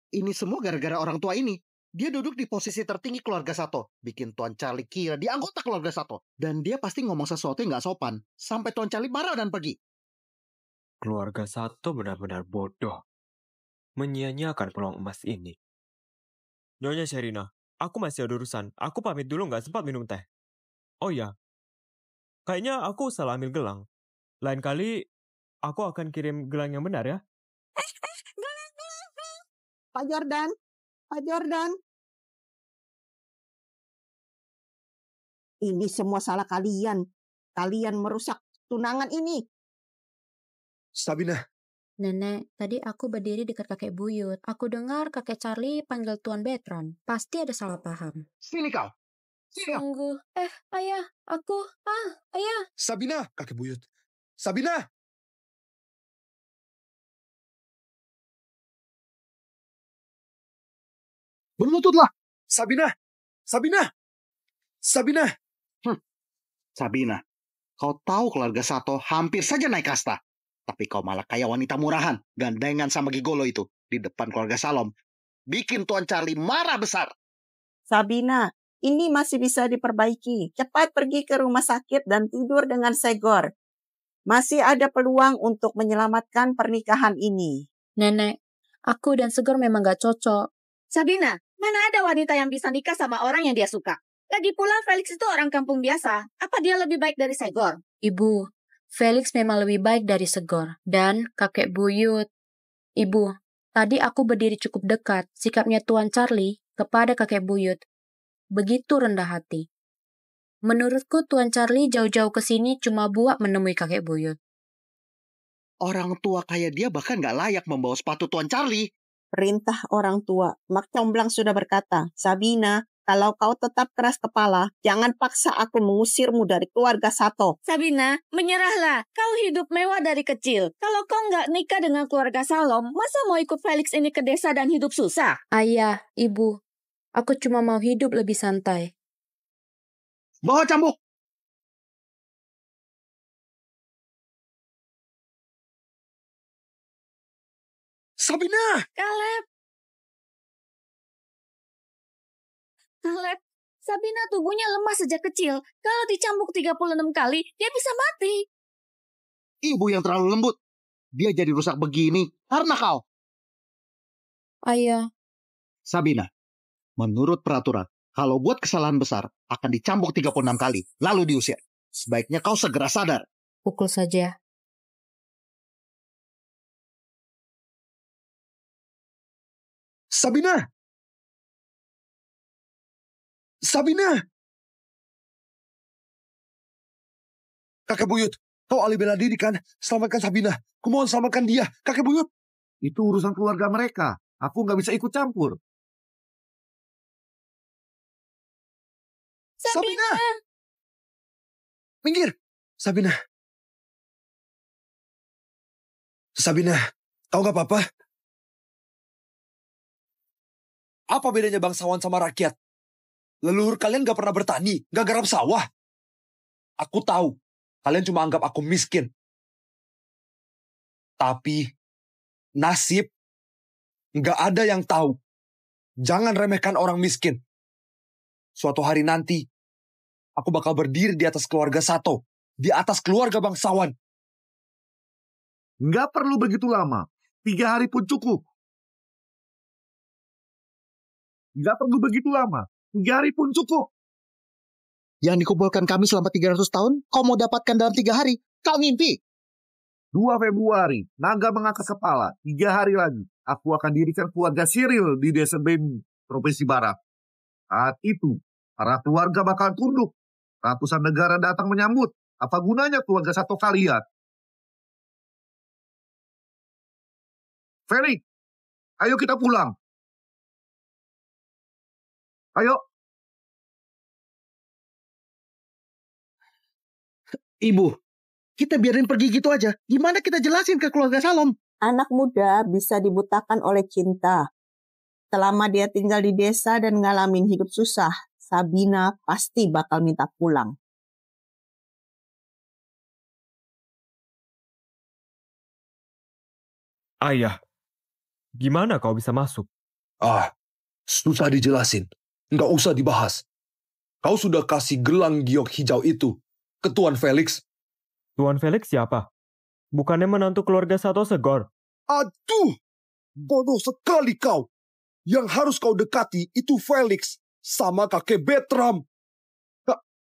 Ini semua gara-gara orang tua ini. Dia duduk di posisi tertinggi keluarga Sato. Bikin Tuan Charlie kira dia anggota keluarga Sato. Dan dia pasti ngomong sesuatu yang gak sopan. Sampai Tuan Charlie marah dan pergi. Keluarga Sato benar-benar bodoh. Menyia-nyiakan peluang emas ini. Nyonya Sherina, aku masih ada urusan. Aku pamit dulu, nggak sempat minum teh. Oh ya, kayaknya aku salah ambil gelang. Lain kali, aku akan kirim gelang yang benar ya. Pak Jordan. Ini semua salah kalian. Kalian merusak tunangan ini. Sabina. Nenek, tadi aku berdiri dekat kakek buyut. Aku dengar kakek Charlie panggil Tuan Bertram. Pasti ada salah paham. Sini kau. Sungguh. Ayah, aku. Ayah. Sabina, kakek buyut. Sabina! Berlututlah. Sabina! Sabina, kau tahu keluarga Sato hampir saja naik kasta. Tapi kau malah kayak wanita murahan, gandengan sama gigolo itu di depan keluarga Salom. Bikin Tuan Charlie marah besar. Sabina, ini masih bisa diperbaiki. Cepat pergi ke rumah sakit dan tidur dengan Segor. Masih ada peluang untuk menyelamatkan pernikahan ini. Nenek, aku dan Segor memang gak cocok. Sabina, mana ada wanita yang bisa nikah sama orang yang dia suka? Lagi pula Felix itu orang kampung biasa. Apa dia lebih baik dari Segor? Ibu, Felix memang lebih baik dari Segor. Dan kakek buyut. Ibu, tadi aku berdiri cukup dekat. Sikapnya Tuan Charlie kepada kakek buyut begitu rendah hati. Menurutku Tuan Charlie jauh-jauh ke sini cuma buat menemui kakek buyut. Orang tua kayak dia bahkan gak layak membawa sepatu Tuan Charlie. Perintah orang tua. Mak Comblang sudah berkata, Sabina, kalau kau tetap keras kepala, jangan paksa aku mengusirmu dari keluarga Sato. Sabina, menyerahlah. Kau hidup mewah dari kecil. Kalau kau nggak nikah dengan keluarga Salom, masa mau ikut Felix ini ke desa dan hidup susah? Ayah, ibu, aku cuma mau hidup lebih santai. Bawa cambuk! Sabina! Caleb, Sabina tubuhnya lemah sejak kecil. Kalau dicambuk 36 kali, dia bisa mati. Ibu yang terlalu lembut. Dia jadi rusak begini karena kau. Ayah. Sabina, menurut peraturan, kalau buat kesalahan besar, akan dicambuk 36 kali, lalu diusir. Sebaiknya kau segera sadar. Pukul saja. Sabina! Sabina! Kakek buyut, kau ahli bela diri kan? Selamatkan Sabina. Kumohon selamatkan dia. Kakek buyut. Itu urusan keluarga mereka. Aku nggak bisa ikut campur. Sabina! Minggir! Sabina! Sabina, kau nggak apa-apa? Apa bedanya bangsawan sama rakyat? Leluhur kalian gak pernah bertani, gak garap sawah. Aku tahu, kalian cuma anggap aku miskin. Tapi, nasib gak ada yang tahu. Jangan remehkan orang miskin. Suatu hari nanti, aku bakal berdiri di atas keluarga Sato. Di atas keluarga bangsawan. Nggak perlu begitu lama. 3 hari pun cukup. Nggak perlu begitu lama. 3 hari pun cukup. Yang dikumpulkan kami selama 300 tahun, kau mau dapatkan dalam 3 hari. Kau ngimpi. 2 Februari, naga mengangkat kepala. 3 hari lagi, aku akan dirikan keluarga Siril di Desa Bemi, Provinsi Barat. Saat itu, para keluarga bakal tunduk. Ratusan negara datang menyambut. Apa gunanya keluarga satu kalian? Felix, ayo kita pulang. Ayo. Ibu, kita biarin pergi gitu aja. Gimana kita jelasin ke keluarga Salom? Anak muda bisa dibutakan oleh cinta. Selama dia tinggal di desa dan ngalamin hidup susah, Sabina pasti bakal minta pulang. Ayah, gimana kau bisa masuk? Susah dijelasin. Nggak usah dibahas. Kau sudah kasih gelang giok hijau itu ke Tuan Felix. Tuan Felix siapa? Bukannya menantu keluarga Sato Segor? Aduh, bodoh sekali kau. Yang harus kau dekati itu Felix sama kakek Bertram.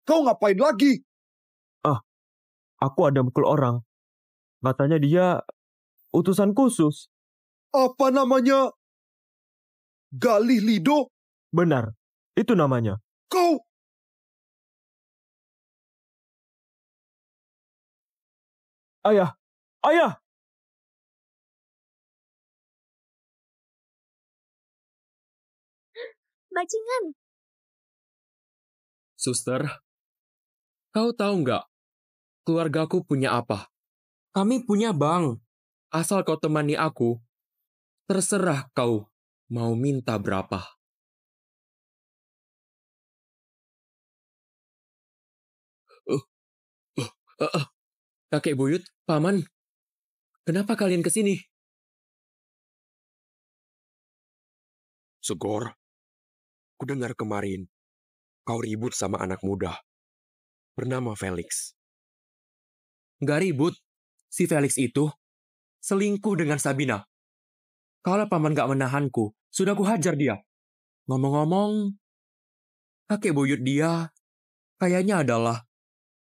Kau ngapain lagi? Aku ada mukul orang. Katanya dia utusan khusus. Apa namanya? Galih Lido? Benar, itu namanya. Kau... Ayah! Ayah! Bajingan! Suster, kau tahu nggak? Keluargaku punya apa? Kami punya bank. Asal kau temani aku, terserah kau mau minta berapa. Kakek buyut, paman, kenapa kalian kesini? Segor, ku dengar kemarin kau ribut sama anak muda bernama Felix. Nggak ribut, si Felix itu selingkuh dengan Sabina. Kalau paman nggak menahanku, sudah ku hajar dia. Ngomong-ngomong, kakek buyut dia kayaknya adalah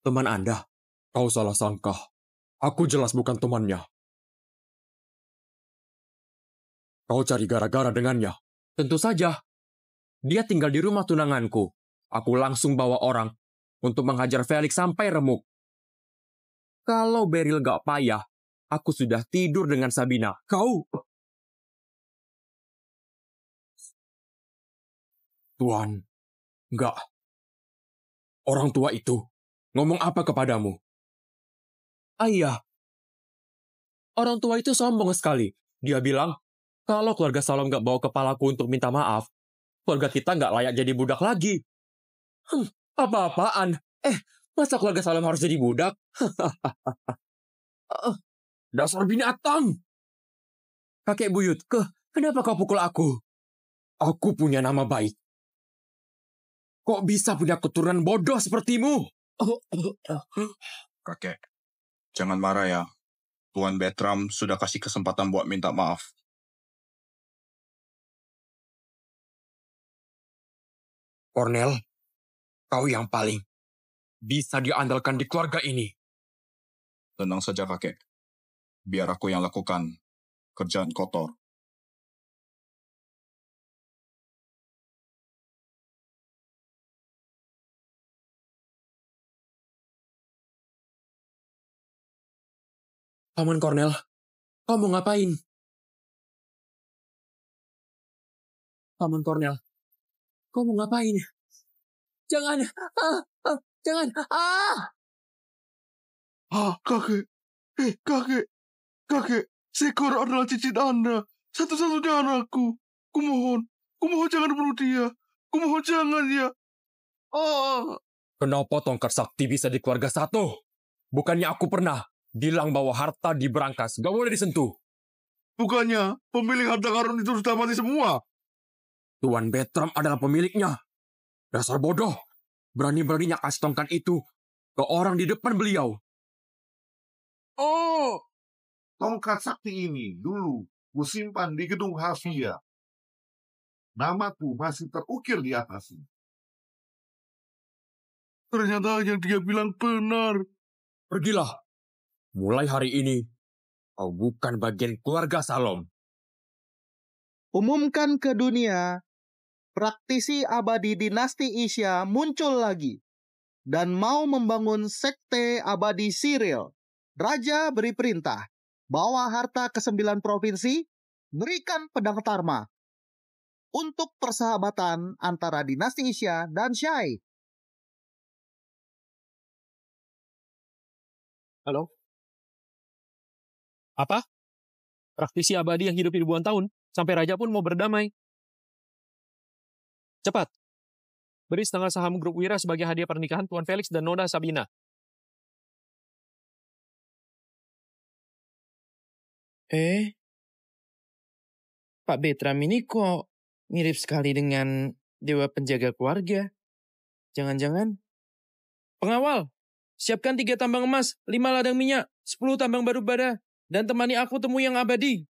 teman Anda. Kau salah sangka. Aku jelas bukan temannya. Kau cari gara-gara dengannya. Tentu saja. Dia tinggal di rumah tunanganku. Aku langsung bawa orang untuk menghajar Felix sampai remuk. Kalau Beryl gak payah, aku sudah tidur dengan Sabina. Kau... Tuan, enggak. Orang tua itu ngomong apa kepadamu? Ayah. Orang tua itu sombong sekali. Dia bilang, kalau keluarga Salom gak bawa kepalaku untuk minta maaf, keluarga kita gak layak jadi budak lagi. Apa-apaan? Masa keluarga Salom harus jadi budak? Dasar binatang! Kakek buyut, kenapa kau pukul aku? Aku punya nama baik. Kok bisa punya keturunan bodoh sepertimu? Kakek, jangan marah ya. Tuan Bertram sudah kasih kesempatan buat minta maaf. Cornel, kau yang paling bisa diandalkan di keluarga ini. Tenang saja kakek. Biar aku yang lakukan kerjaan kotor. Paman Cornel, kau mau ngapain? Paman Cornel, kau mau ngapain? Jangan! Jangan! Kakek! Kakek! Sekor adalah cicit Anda. Satu-satunya anakku. Kumohon jangan bunuh dia. Kumohon jangan ya. Kenapa tongkat sakti bisa di keluarga satu? Bukannya aku pernah bilang bahwa harta di berangkas gak boleh disentuh. Bukannya pemilik harta karun itu sudah mati semua? Tuan Bertram adalah pemiliknya. Dasar bodoh. Berani-beraninya kasih tongkat itu ke orang di depan beliau. Tongkat sakti ini dulu kusimpan di gedung Hafia. Namaku masih terukir di atasnya. Ternyata yang dia bilang benar. Pergilah. Mulai hari ini, kau bukan bagian keluarga Salom. Umumkan ke dunia, praktisi abadi dinasti Isya muncul lagi dan mau membangun sekte abadi Cyril. Raja beri perintah, bawa harta ke-9 provinsi, berikan pedang Tarma untuk persahabatan antara dinasti Isya dan Shai. Halo? Apa? Praktisi abadi yang hidup ribuan tahun, sampai raja pun mau berdamai. Cepat, beri setengah saham grup Wira sebagai hadiah pernikahan Tuan Felix dan Nona Sabina. Pak Bertram ini kok mirip sekali dengan dewa penjaga keluarga. Jangan-jangan pengawal, siapkan 3 tambang emas, 5 ladang minyak, 10 tambang batu bara, dan temani aku temu yang abadi.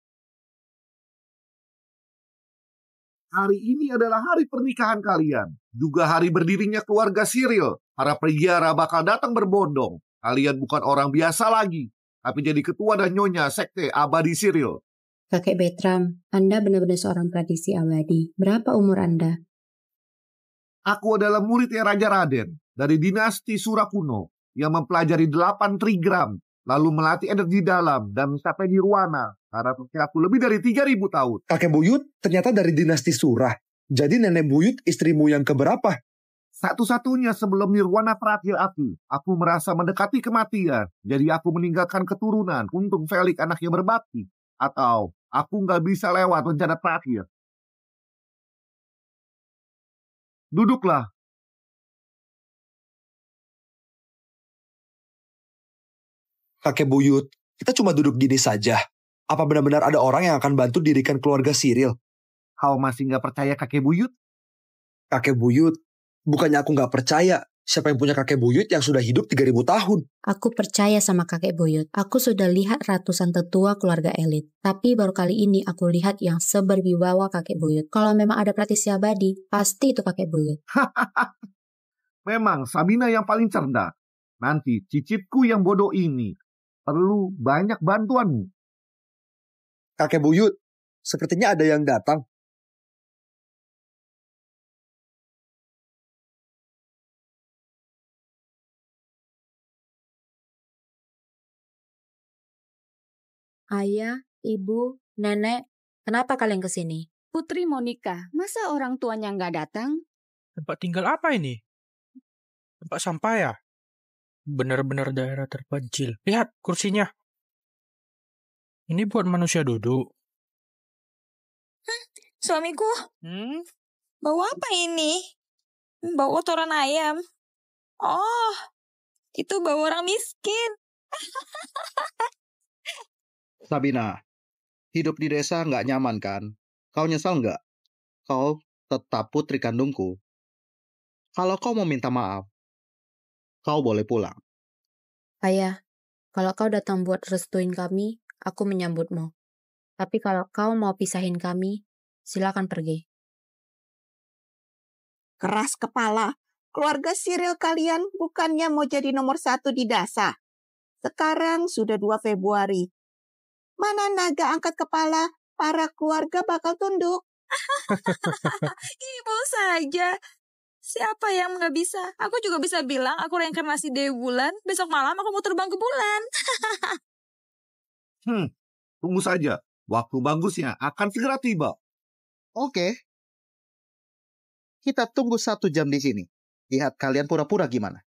Hari ini adalah hari pernikahan kalian. Juga hari berdirinya keluarga Cyril. Para pegiara bakal datang berbondong. Kalian bukan orang biasa lagi, tapi jadi ketua dan nyonya sekte abadi Cyril. Kakek Bertram, Anda benar-benar seorang praktisi abadi. Berapa umur Anda? Aku adalah muridnya Raja Raden dari dinasti Surakuno yang mempelajari 8 trigram, lalu melatih energi dalam dan mencapai nirwana karena aku lebih dari 3.000 tahun. Kakek buyut ternyata dari dinasti Surah. Jadi nenek buyut istrimu yang keberapa? Satu-satunya sebelum nirwana terakhir aku merasa mendekati kematian. Jadi aku meninggalkan keturunan untuk Felix anaknya berbakti. Atau aku nggak bisa lewat rencana terakhir. Duduklah. Kakek buyut, kita cuma duduk gini saja. Apa benar-benar ada orang yang akan bantu dirikan keluarga Cyril? Kau masih nggak percaya kakek buyut? Kakek buyut, bukannya aku nggak percaya. Siapa yang punya kakek buyut yang sudah hidup 3.000 tahun? Aku percaya sama kakek buyut. Aku sudah lihat ratusan tetua keluarga elit. Tapi baru kali ini aku lihat yang seberwibawa kakek buyut. Kalau memang ada praktisi abadi, pasti itu kakek buyut. Memang Sabina yang paling cerdas. Nanti cicitku yang bodoh ini perlu banyak bantuanmu. Kakek buyut, sepertinya ada yang datang. Ayah, ibu, nenek, kenapa kalian kesini? Putri mau nikah, masa orang tuanya nggak datang? Tempat tinggal apa ini? Tempat sampah ya? Benar-benar daerah terpencil. Lihat kursinya. Ini buat manusia duduk. Suamiku, bau apa ini? Bau kotoran ayam. Oh, itu bau orang miskin. Sabina, hidup di desa nggak nyaman kan? Kau nyesal nggak? Kau tetap putri kandungku. Kalau kau mau minta maaf, kau boleh pulang. Ayah, Kalau kau datang buat restuin kami, aku menyambutmu. Tapi kalau kau mau pisahin kami, silakan pergi. Keras kepala. Keluarga Cyril kalian bukannya mau jadi nomor 1 di DASA. Sekarang sudah 2 Februari. Mana naga angkat kepala, para keluarga bakal tunduk. Ibu saja. Siapa yang nggak bisa? Aku juga bisa bilang aku reinkarnasi Dewi Bulan. Besok malam aku mau terbang ke bulan. Tunggu saja. Waktu bagusnya akan segera tiba. Oke. Kita tunggu 1 jam di sini. Lihat kalian pura-pura gimana.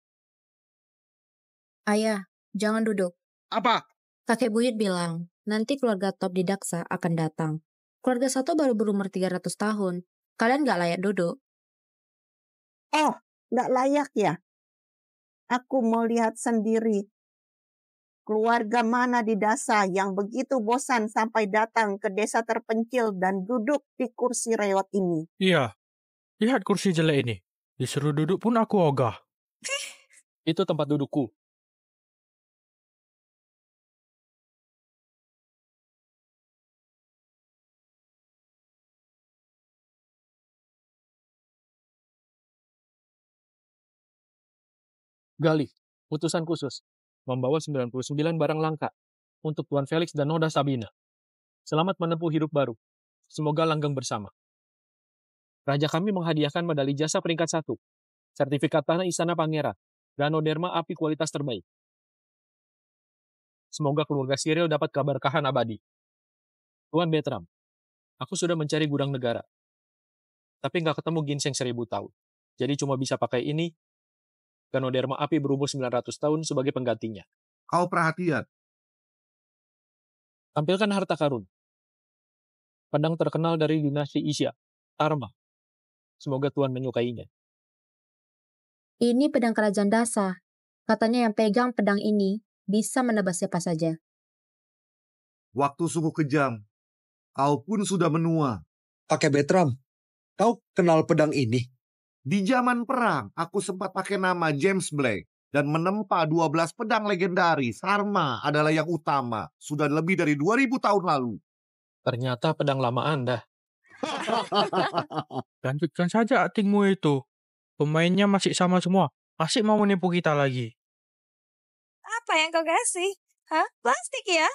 Ayah, jangan duduk. Apa? Kakek buyut bilang, nanti keluarga top di Daksa akan datang. Keluarga Sato baru berumur 300 tahun. Kalian gak layak duduk. Oh, gak layak ya? Aku mau lihat sendiri. Keluarga mana di DASA yang begitu bosan sampai datang ke desa terpencil dan duduk di kursi rewot ini? Iya, lihat kursi jelek ini. Disuruh duduk pun aku ogah. Itu tempat dudukku. Galih, utusan khusus, membawa 99 barang langka untuk Tuan Felix dan Noda Sabina. Selamat menempuh hidup baru. Semoga langgeng bersama. Raja kami menghadiahkan medali jasa peringkat 1, sertifikat tanah Istana Pangeran, dan Derma api kualitas terbaik. Semoga keluarga Cyril dapat keberkahan abadi. Tuan Bertram, aku sudah mencari gudang negara, tapi nggak ketemu ginseng 1000 tahun. Jadi cuma bisa pakai ini, Ganoderma api berumur 900 tahun sebagai penggantinya. Kau perhatian. Tampilkan harta karun. Pedang terkenal dari dinasti Isya, Tarma. Semoga Tuan menyukainya. Ini pedang kerajaan Dasa. Katanya yang pegang pedang ini bisa menebas siapa saja. Waktu sungguh kejam. Kau pun sudah menua. Kakek Bertram, kau kenal pedang ini? Di zaman perang, aku sempat pakai nama James Blake dan menempa 12 pedang legendaris. Sarma adalah yang utama. Sudah lebih dari 2000 tahun lalu. Ternyata pedang lama Anda. Lanjutkan saja aktingmu itu. Pemainnya masih sama semua. Masih mau menipu kita lagi. Apa yang kau kasih? Hah? Plastik ya?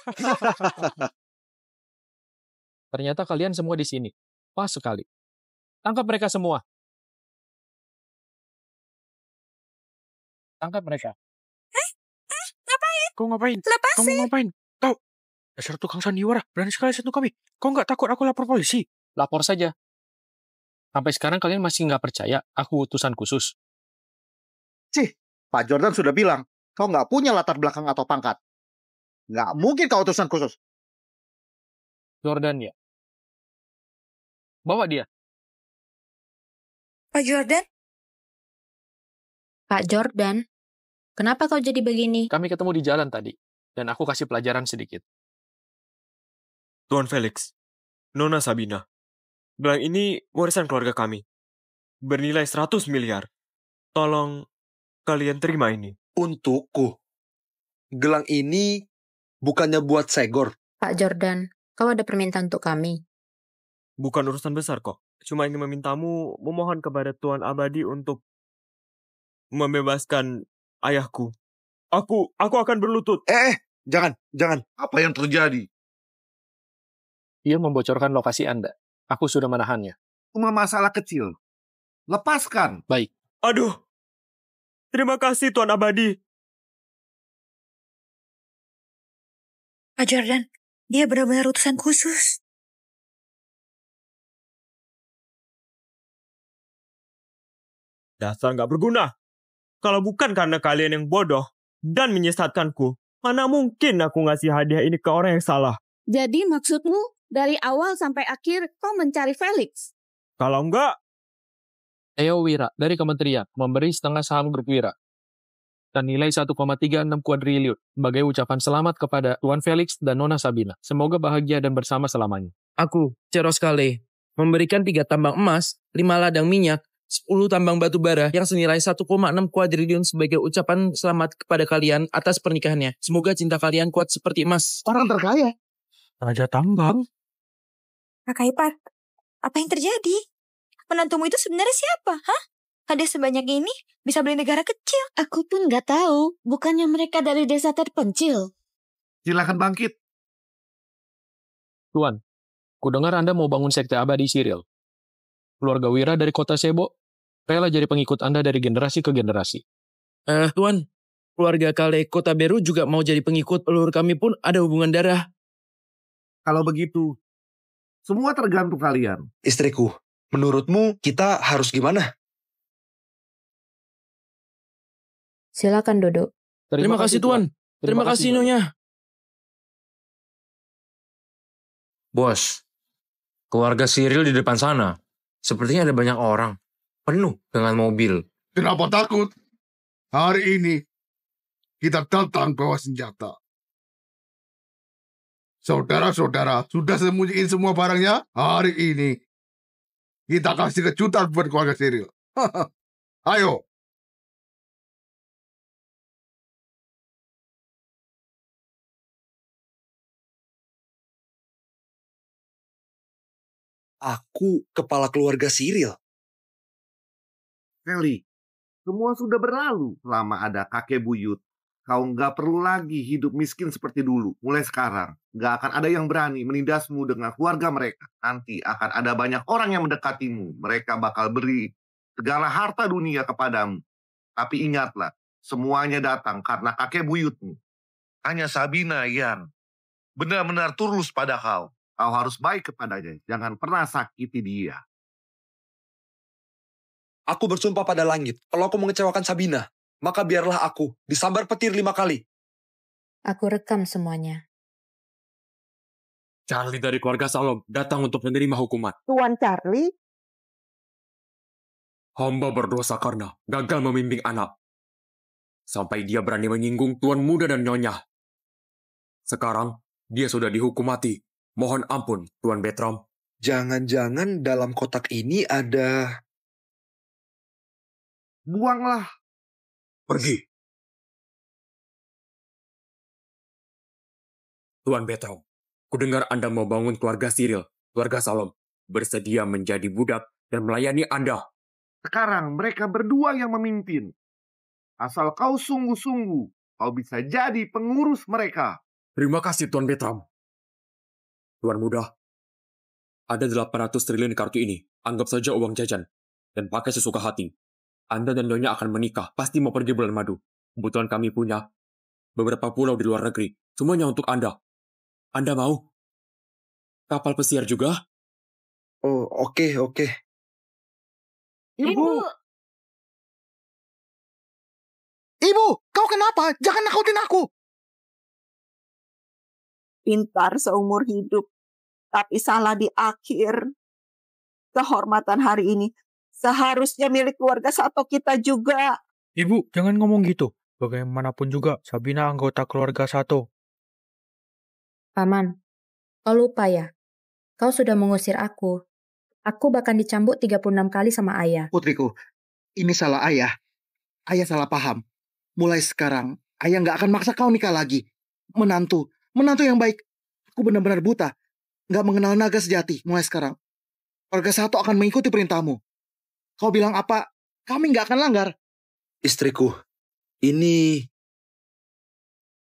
Ternyata kalian semua di sini. Pas sekali. Tangkap mereka semua. Tangkap mereka. Ngapain? Kau ngapain? Lepasin. Kamu ngapain? Kau, dasar tukang sandiwara. Berani sekali sentuh kami. Kau nggak takut aku lapor polisi? Lapor saja. Sampai sekarang kalian masih nggak percaya aku utusan khusus. Cih, Pak Jordan sudah bilang, kau nggak punya latar belakang atau pangkat. Nggak mungkin kau utusan khusus. Jordan ya. Bawa dia. Pak Jordan? Pak Jordan, kenapa kau jadi begini? Kami ketemu di jalan tadi, dan aku kasih pelajaran sedikit. Tuan Felix, Nona Sabina, gelang ini warisan keluarga kami. Bernilai 100 miliar. Tolong kalian terima ini. Untukku. Gelang ini bukannya buat Segor. Pak Jordan, kau ada permintaan untuk kami? Bukan urusan besar kok. Cuma ingin memintamu memohon kepada Tuan Abadi untuk membebaskan ayahku. Aku akan berlutut. Jangan. Apa yang terjadi? Ia membocorkan lokasi Anda. Aku sudah menahannya. Cuma masalah kecil. Lepaskan. Baik. Aduh. Terima kasih Tuan Abadi. Pak Jordan, dia benar-benar utusan khusus. Dasar nggak berguna. Kalau bukan karena kalian yang bodoh dan menyesatkanku, mana mungkin aku ngasih hadiah ini ke orang yang salah. Jadi maksudmu dari awal sampai akhir kau mencari Felix? Kalau enggak, Eo Wira dari Kementerian memberi setengah saham grup Wira dan nilai 1,36 kuadriliun sebagai ucapan selamat kepada Tuan Felix dan Nona Sabina. Semoga bahagia dan bersama selamanya. Aku, Ceros Kale, memberikan 3 tambang emas, 5 ladang minyak, 10 tambang batu bara yang senilai 1,6 kuadriliun sebagai ucapan selamat kepada kalian atas pernikahannya. Semoga cinta kalian kuat seperti emas. Orang terkaya. Raja tambang. Kakak Ipar, apa yang terjadi? Menantumu itu sebenarnya siapa? Hah? Hadiah sebanyak ini bisa beli negara kecil. Aku pun nggak tahu. Bukannya mereka dari desa terpencil. Silakan bangkit. Tuan, kudengar Anda mau bangun sekte abadi Siril. Keluarga Wira dari kota Sebo rela jadi pengikut Anda dari generasi ke generasi. Tuan, keluarga Kale Kota Beru juga mau jadi pengikut. Leluhur kami pun ada hubungan darah. Kalau begitu, semua tergantung kalian. Istriku, menurutmu kita harus gimana? Silakan duduk. Terima kasih Tuan. Terima kasih Nyonya. Bos, keluarga Cyril di depan sana. Sepertinya ada banyak orang. Penuh dengan mobil. Kenapa takut? Hari ini, kita datang bawa senjata. Saudara-saudara, sudah sembunyiin semua barangnya? Hari ini, kita kasih kejutan buat keluarga Cyril. Ayo. Aku kepala keluarga Cyril. Feli, semua sudah berlalu. Lama ada kakek buyut. Kau nggak perlu lagi hidup miskin seperti dulu. Mulai sekarang, nggak akan ada yang berani menindasmu dengan keluarga mereka. Nanti akan ada banyak orang yang mendekatimu. Mereka bakal beri segala harta dunia kepadamu. Tapi ingatlah, semuanya datang karena kakek buyutmu. Hanya Sabina yang benar-benar tulus pada kau. Kau harus baik kepadanya. Jangan pernah sakiti dia. Aku bersumpah pada langit, kalau aku mengecewakan Sabina, maka biarlah aku disambar petir 5 kali. Aku rekam semuanya. Charlie dari keluarga Salom datang untuk menerima hukuman. Tuan Charlie? Hamba berdosa karena gagal membimbing anak. Sampai dia berani menyinggung tuan muda dan nyonya. Sekarang, dia sudah dihukum mati. Mohon ampun, Tuan Bertram. Jangan-jangan dalam kotak ini ada... Buanglah. Pergi. Tuan Bertram, kudengar Anda mau bangun keluarga Cyril, keluarga Salom, bersedia menjadi budak dan melayani Anda. Sekarang mereka berdua yang memimpin. Asal kau sungguh-sungguh, kau bisa jadi pengurus mereka. Terima kasih, Tuan Bertram. Tuan muda, ada 800 triliun di kartu ini. Anggap saja uang jajan. Dan pakai sesuka hati. Anda dan Nyonya akan menikah. Pasti mau pergi bulan madu. Kebetulan kami punya beberapa pulau di luar negeri. Semuanya untuk Anda. Anda mau? Kapal pesiar juga? Oh, oke. Ibu, kau kenapa? Jangan nakutin aku. Pintar seumur hidup, tapi salah di akhir. Kehormatan hari ini seharusnya milik keluarga Sato kita juga. Ibu, jangan ngomong gitu. Bagaimanapun juga, Sabina anggota keluarga Sato. Paman, kau lupa ya? Kau sudah mengusir aku. Aku bahkan dicambuk 36 kali sama ayah. Putriku, ini salah ayah. Ayah salah paham. Mulai sekarang, ayah nggak akan maksa kau nikah lagi. Menantu yang baik. Aku benar-benar buta. Nggak mengenal naga sejati mulai sekarang. Keluarga Sato akan mengikuti perintahmu. Kau bilang apa, kami nggak akan langgar. Istriku, ini...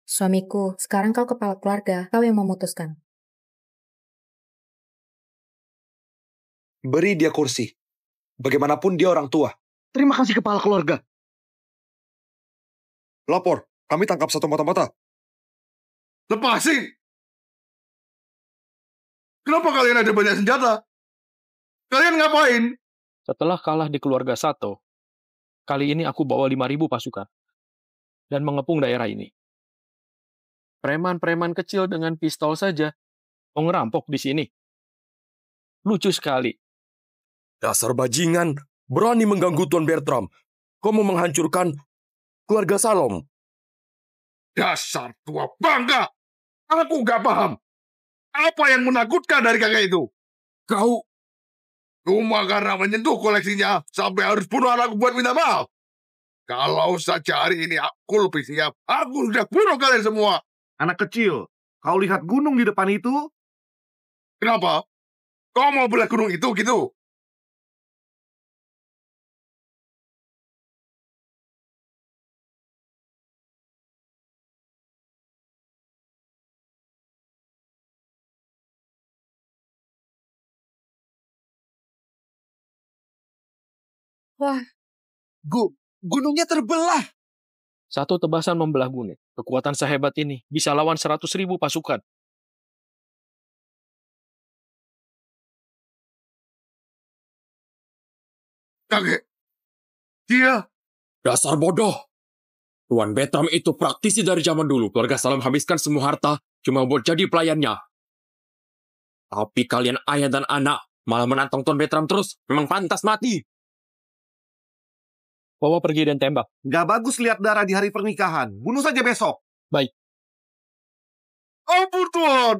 Suamiku, sekarang kau kepala keluarga. Kau yang memutuskan. Beri dia kursi. Bagaimanapun dia orang tua. Terima kasih kepala keluarga. Lapor, kami tangkap satu mata-mata. Lepasin! Kenapa kalian ada banyak senjata? Kalian ngapain? Setelah kalah di keluarga Sato, kali ini aku bawa 5.000 pasukan dan mengepung daerah ini. Preman-preman kecil dengan pistol saja mau ngerampok di sini. Lucu sekali. Dasar bajingan, berani mengganggu Tuan Bertram. Kau mau menghancurkan keluarga Salom. Dasar tua bangga! Aku gak paham. Apa yang menakutkan dari kakek itu? Kau Cuma karena menyentuh koleksinya, sampai harus bunuh anakku buat minta maaf. Kalau saja hari ini aku lebih siap, aku sudah bunuh kalian semua. Anak kecil, kau lihat gunung di depan itu? Kenapa? Kau mau belah gunung itu gitu? Wah, gunungnya terbelah. Satu tebasan membelah gunung. Kekuatan sehebat ini bisa lawan 100.000 pasukan. Kakek, dia... Dasar bodoh. Tuan Bertram itu praktisi dari zaman dulu. Keluarga Salam habiskan semua harta cuma buat jadi pelayannya. Tapi kalian ayah dan anak malah menantang Tuan Bertram terus. Memang pantas mati. Bawa pergi dan tembak. Gak bagus lihat darah di hari pernikahan. Bunuh saja besok. Baik. Ampun, Tuan.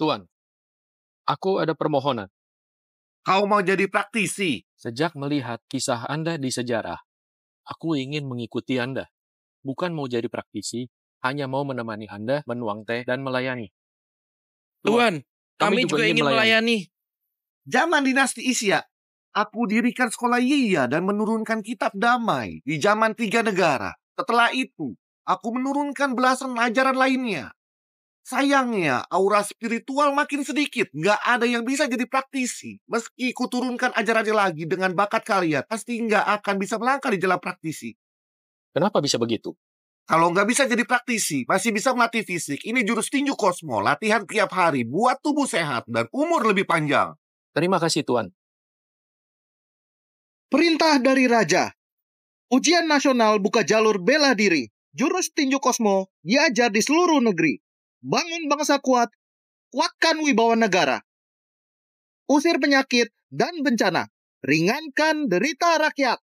Tuan, aku ada permohonan. Kau mau jadi praktisi? Sejak melihat kisah Anda di sejarah, aku ingin mengikuti Anda. Bukan mau jadi praktisi, hanya mau menemani Anda menuang teh dan melayani. Tuan, kami juga ingin melayani. Zaman dinasti Isya, aku dirikan sekolah Yia dan menurunkan kitab damai di zaman 3 negara. Setelah itu, aku menurunkan belasan ajaran lainnya. Sayangnya, aura spiritual makin sedikit. Nggak ada yang bisa jadi praktisi. Meski ku turunkan ajarannya lagi dengan bakat kalian, pasti nggak akan bisa melangkah di jalan praktisi. Kenapa bisa begitu? Kalau nggak bisa jadi praktisi, masih bisa melatih fisik. Ini jurus tinju kosmo, latihan tiap hari, buat tubuh sehat dan umur lebih panjang. Terima kasih, Tuan. Perintah dari Raja. Ujian nasional buka jalur bela diri. Jurus tinju kosmo diajar di seluruh negeri. Bangun bangsa kuat, kuatkan wibawa negara. Usir penyakit dan bencana, ringankan derita rakyat.